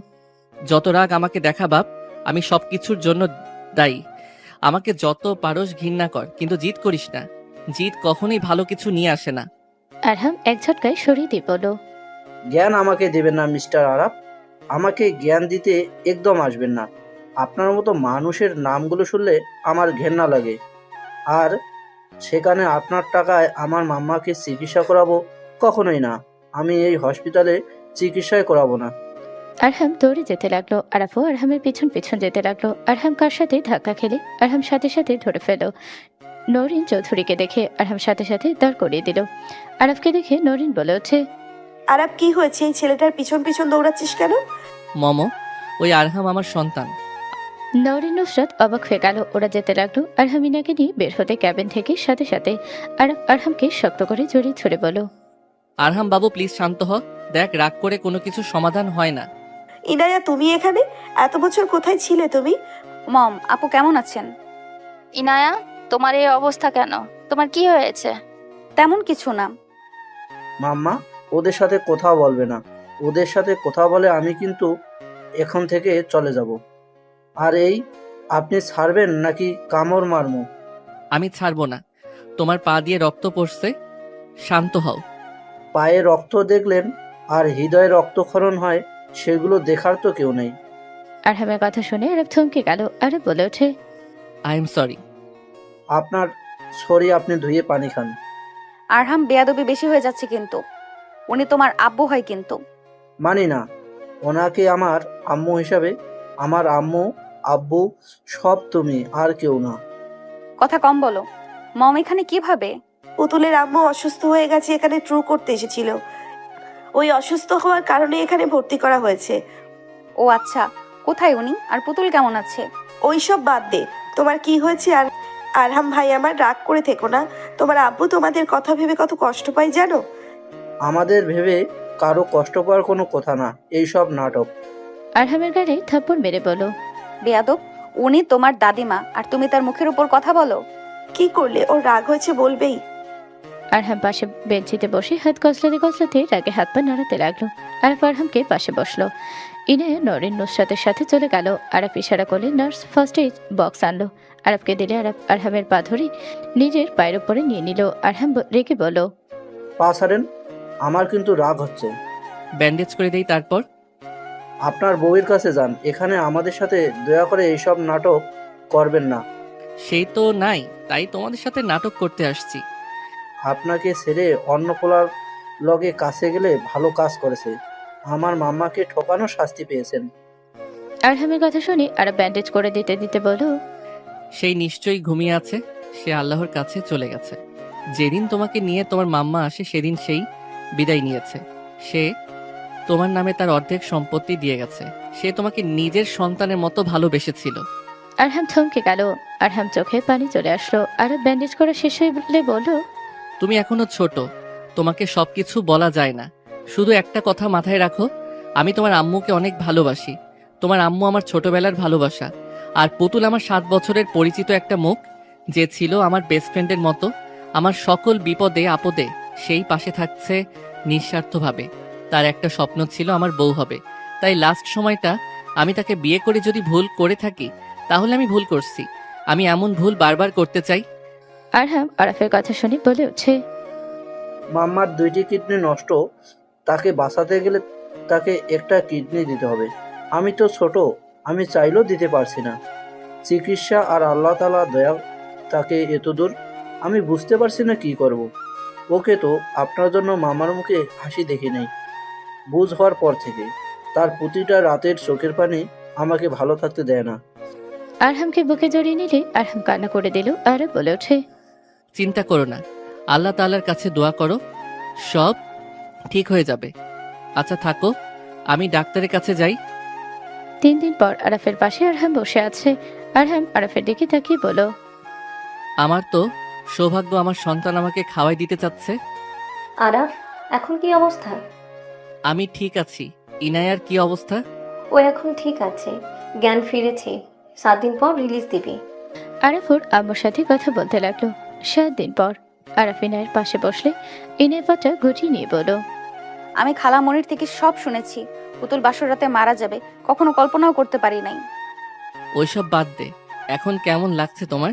যত রাগ আমাকে দেখা বাপ, আমি সবকিছুর জন্য দায়ী। আমাকে যত পারস ঘৃণা কর, কিন্তু জিদ করিস না। জিদ কখনোই ভালো কিছু নিয়ে আসে না। আরহাম এক ঝটকায় সরিয়ে দিয়ে বলো, জ্ঞান আমাকে দেবেন না মিস্টার আরাব। আমাকে জ্ঞান দিতে একদম আসবেন না। আপনার মতো মানুষের নামগুলো শুনলে আমার ঘেন্না লাগে। আর সেখানে আপনার টাকায় আমার মাম্মাকে চিকিৎসা করাবো? কখনোই না। আমি এই হসপিটালে চিকিৎসাই করাবো না। আরহাম দৌড়ে যেতে লাগলো। আরাফও আরহামের পিছন পিছন যেতে লাগলো। আরহাম কার সাথে ধাক্কা খেলে আরহাম সাথে সাথে ধরে ফেলো। নরিন চৌধুরীকে দেখে আরহাম সাথে সাথে দাঁড় করিয়ে দিল। আরাফকে দেখে নরিন বলে ওঠে, আরাপ, কি হয়েছে? এই ছেলেটার পিছন পিছন দৌড়াচ্ছিস কেন? মমো, ওই আরহাম আমার সন্তান। নরিন নুসরাত অবাক হয়ে গেল। ওরা যেতে লাগলো। আরহাম ইনাকে নিয়ে বের হতে ক্যাবিন থেকে সাথে সাথে আরাফ আরহামকে শক্ত করে জড়িয়ে ধরে বলো, আরহাম বাবু প্লিজ শান্ত হ। দেখ, রাগ করে কোনো কিছু সমাধান হয় না। ইনায়া, তুমি এখানে? এত বছর কোথায় ছিলে তুমি? মম, আপু কেমন আছেন? ইনায়া, তোমার এই অবস্থা কেন? তোমার কি হয়েছে? তেমন কিছু না। মাম্মা, ওদের সাথে কথা বলবে না। ওদের সাথে কথা বলে আমি কিন্তু এখন থেকে চলে যাব। আর এই, আপনি ছাড়বেন নাকি কামড় মারমু? আমি ছাড়বো না। তোমার পা দিয়ে রক্ত পড়ছে, শান্ত হও। পায়ে রক্ত দেখলেন আর হৃদয়ে রক্তক্ষরণ হয়, সেগুলো দেখার তো কেউ নেই। আরহামের কথা শুনে আরাফ থমকে গেল। আরাফ বলে ওঠে, আই এম সরি। আপনার সরি, আপনি ধুয়ে পানি খান। আরহাম, বেয়াদবি বেশি হয়ে যাচ্ছে কিন্তু। উনি তোমার আব্বু হয় কিন্তু। মানি না। ওনাকে আমার আম্মু হিসাবে, আমার আম্মু আব্বু সব তুমি, আর কেউ না। কথা কম বলো। মম এখানে কিভাবে? পুতুলের আম্মু অসুস্থ হয়ে গেছে, এখানে ট্রু করতে এসেছিল। ওই অসুস্থ হওয়ার কারণে এখানে ভর্তি করা হয়েছে। ও আচ্ছা, কোথায় উনি? আর পুতুল কেমন আছে? ওইসব বাদ দে, তোমার কি হয়েছে? আর আরহাম ভাই, আমার রাগ করে থেকো না। তোমার আব্বু তোমাদের কথা ভেবে কত কষ্ট পাই জানো? আমাদের ভেবে কারো কষ্ট পাওয়ার কোনো কথা না, এইসব নাটক। আরহামের গাড়ি থাপ্পড় মেরে বলো, বেয়াদব, উনি তোমার দাদিমা আর তুমি তার মুখের উপর কথা বলো? কি করলে ওর রাগ হয়েছে বলবেই। আরহাম পাশে বেঞ্চিতে বসে হাত কসলাতে কসলাতে রাগে হাত পা নাড়াতে লাগলো। আরাফ আরহামকে পাশে বসলো। ইনায়া নরিন নুসরাতের সাথে চলে গেল। আরাফ ইশারা করলে নার্স ফার্স্ট এইড বক্স আনলো। আরাফকে দিলে আরাফ আরহামের পা ধরে নিজের পায়ের উপরে নিয়ে নিল। আরহাম রেগে বলো, পা ছাড়েন, আমার কিন্তু রাগ হচ্ছে। ব্যান্ডেজ করে দেই তারপর? আপনার বউয়ের কাছে যান, এখানে আমাদের সাথে দয়া করে এইসব নাটক করবেন না। সেই তো নাই, তাই তোমাদের সাথে নাটক করতে আসছি। আপনাকে ছেড়ে অন্য পোলার লগে কাছে গেলে ভালো কাজ করেছে। আমার মাম্মাকে ঠকানো শাস্তি পেয়েছেন। আরহামের কথা শুনে আরাফ ব্যান্ডেজ করে দিতে দিতে বলো, সেই নিশ্চয়ই ঘুমিয়ে আছে। সে আল্লাহর কাছে চলে গেছে। যেদিন তোমাকে নিয়ে তোমার মাম্মা আসে সেদিন সেই বিদায় নিয়েছে। সে তোমার নামে তার অর্ধেক সম্পত্তি দিয়ে গেছে। সে তোমাকে নিজের সন্তানের মতো ভালোবেসেছিল। আরহাম থমকে গেল। আরহাম চোখে পানি চলে আসলো। আরাফ ব্যান্ডেজ করা শেষ হয়ে বলল, তুমি এখনো ছোট, তোমাকে সবকিছু বলা যায় না। শুধু একটা কথা মাথায় রাখো, আমি তোমার আম্মুকে অনেক ভালোবাসি। তোমার আম্মু আমার ছোটবেলার ভালোবাসা। আর পুতুল আমার 7 বছরের পরিচিত একটা মুখ, যে ছিল আমার বেস্ট ফ্রেন্ডের মতো। আমার সকল বিপদে আপদে সেই পাশে থাকছে নিঃস্বার্থভাবে। তার একটা স্বপ্ন ছিল আমার বউ হবে। তাই লাস্ট সময়টা আমি তাকে বিয়ে করে যদি ভুল করে থাকি, তাহলে আমি ভুল করছি। আমি এমন ভুল বারবার করতে চাই। আরহাম আরাফের কথা শুনে বলে ওঠে, মাম্মার 2টি কিডনি নষ্ট, তাকে বাঁচাতে গেলে তাকে একটা কিডনি দিতে হবে। আমি তো ছোট, আমি চাইলেও দিতে পারছি না। চিকিৎসা আর আল্লাহ তাআলা দয়া তাকে এত দূর, আমি বুঝতে পারছি না কি করব। ওকে তো আপনার জন্য মামার মুখে হাসি দেখি নাই বুঝ হওয়ার পর থেকে। তার প্রতিটা রাতের চোখের পানি আমাকে ভালো থাকতে দেয় না। আরহামকে বুকে জড়িয়ে নিলে আরহাম কান্না করে দিল। আরাফ বলে ওঠে, চিন্তা করো না, আল্লাহ তাআলার কাছে দোয়া করো, সব ঠিক হয়ে যাবে। আচ্ছা থাকো, আমি ডাক্তারের কাছে যাই। 3 দিন পর আরাফের পাশে আরহাম বসে আছে। আরহাম আরাফের দিকে তাকিয়ে বলো, আমার তো সৌভাগ্য, আমার সন্তান আমাকে খাওয়াই দিতে চাচ্ছে। আরাফ, এখন কি অবস্থা? আমি ঠিক আছি। ইনায়ার কি অবস্থা? ও এখন ঠিক আছে, জ্ঞান ফিরেছে। 7 দিন পর রিলিজ দিবি। আরাফ ওর আম্মুর সাথে কথা বলতে লাগলো। 7 দিন পর আরাফ ইনায়ের পাশে বসলে ইনায়ের পাটা গুটিয়ে নিয়ে বলো, আমি খালা মনির থেকে সব শুনেছি। পুতুল বাসর রাতে মারা যাবে, কখনো কল্পনাও করতে পারি নাই। ওইসব বাদ দে, এখন কেমন লাগছে তোমার?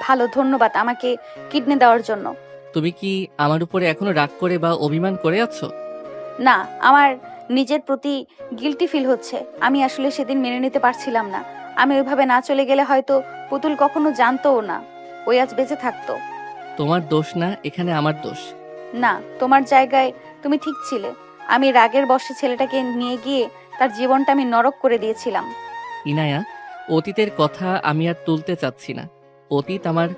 ভালো, ধন্যবাদ আমাকে কিডনি দেওয়ার জন্য। তুমি কি আমার উপরে এখনো রাগ করে বা অভিমান করে আছো? না, আমার নিজের প্রতি গিল্টি ফিল হচ্ছে। আমি আসলে সেদিন মেনে নিতে পারছিলাম না। আমি ওইভাবে না চলে গেলে হয়তো পুতুল কখনো জানতোও না ওই আজ বেঁচে থাকতো। তোমার দোষ না, এখানে আমার দোষ। না, তোমার জায়গায় তুমি ঠিক ছিলে। আমি রাগের বশে ছেলেটাকে নিয়ে গিয়ে তার জীবনটা আমি নরক করে দিয়েছিলাম। ইনায়া, অতীতের কথা আমি আর তুলতে চাচ্ছি না। অতীত আমার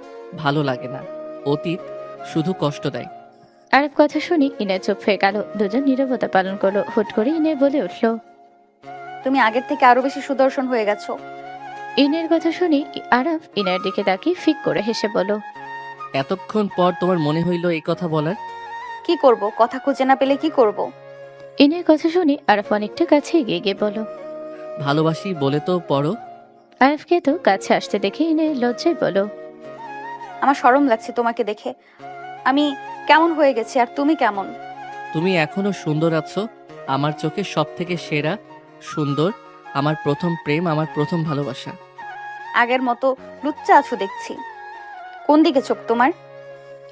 ভালো লাগে না। অতীত শুধু কষ্ট দেয়। আরব কথা শুনি ইনায় চুপ হয়ে গেল। দুজন নীরবতা পালন করলো। হুট করে ইনায় বলে উঠল, তুমি আগের থেকে আরো বেশি সুদর্শন হয়ে গেছো। ইনের কথা শুনি আরব ইনার দিকে তাকিয়ে ফিক করে হেসে বলল, এতক্ষণ পর তোমার মনে হইল এই কথা বলার? কি করব, কথা খুঁজে না পেলে কি করব? ইনের কথা শুনি আরব অনেকটা কাছে এগিয়ে গিয়ে বলল, ভালোবাসি বলে তো পড়ো। আরবকে তো কাছে আসতে দেখে ইনে লজ্জায় বলল, আমার শরম লাগছে তোমাকে দেখে। আমি কেমন হয়ে গেছি আর তুমি কেমন? তুমি এখনো সুন্দর আছো। আমার চোখে সব থেকে সেরা সুন্দর। আমার প্রথম প্রেম, আমার প্রথম ভালোবাসা। আগের মতো লুচ্চা আছো দেখছি। কোন দিকে চোখ তোমার?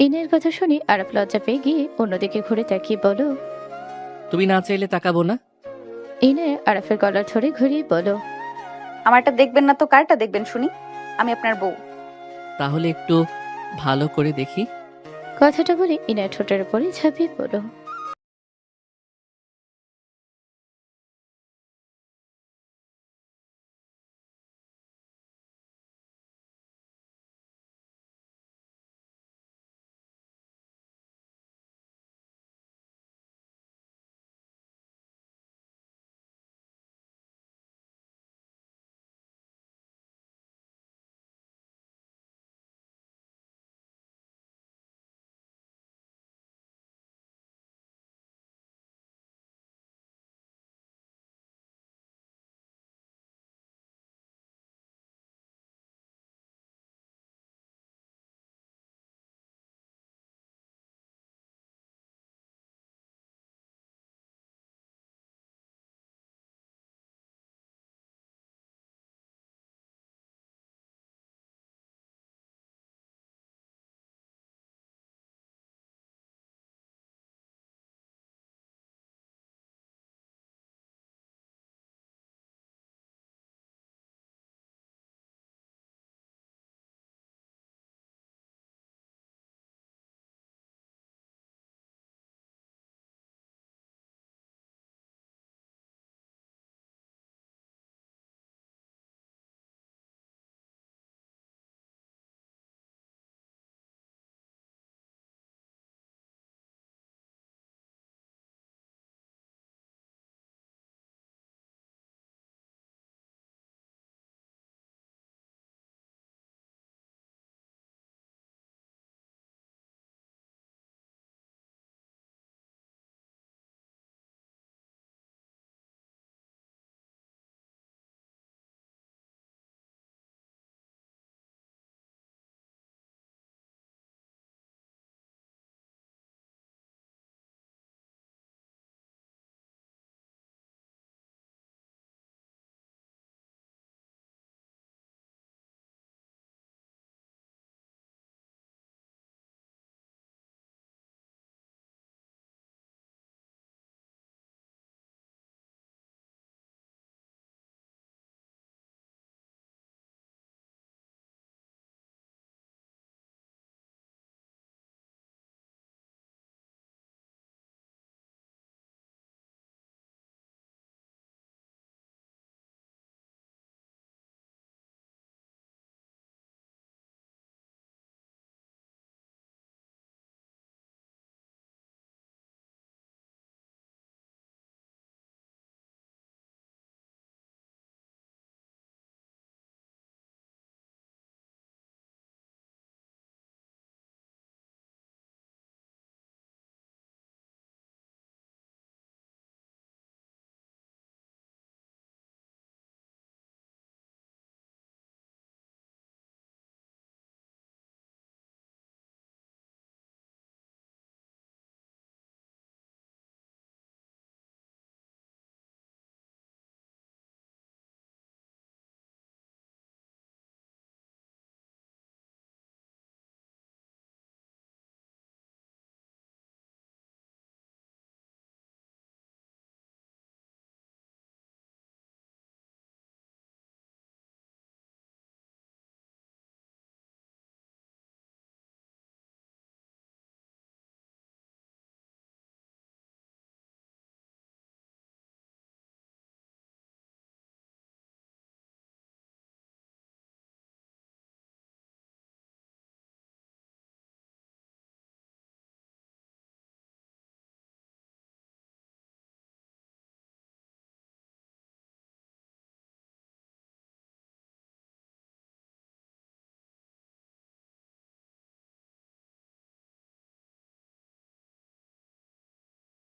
ইনের কথা শুনি আরব লজ্জা পেয়ে গিয়ে অন্যদিকে ঘুরে তাকিয়ে বলো, তুমি না চাইলে তাকাবো না। ইনে আরফের গলা ধরে ঘুরিয়ে বলো, আমারটা দেখবেন না তো কারটা দেখবেন শুনি? আমি আপনার বউ। তাহলে একটু ভালো করে দেখি। কথাটা বলে ইনার ঠোঁটের উপরে ঝাঁপিয়ে পড়ো।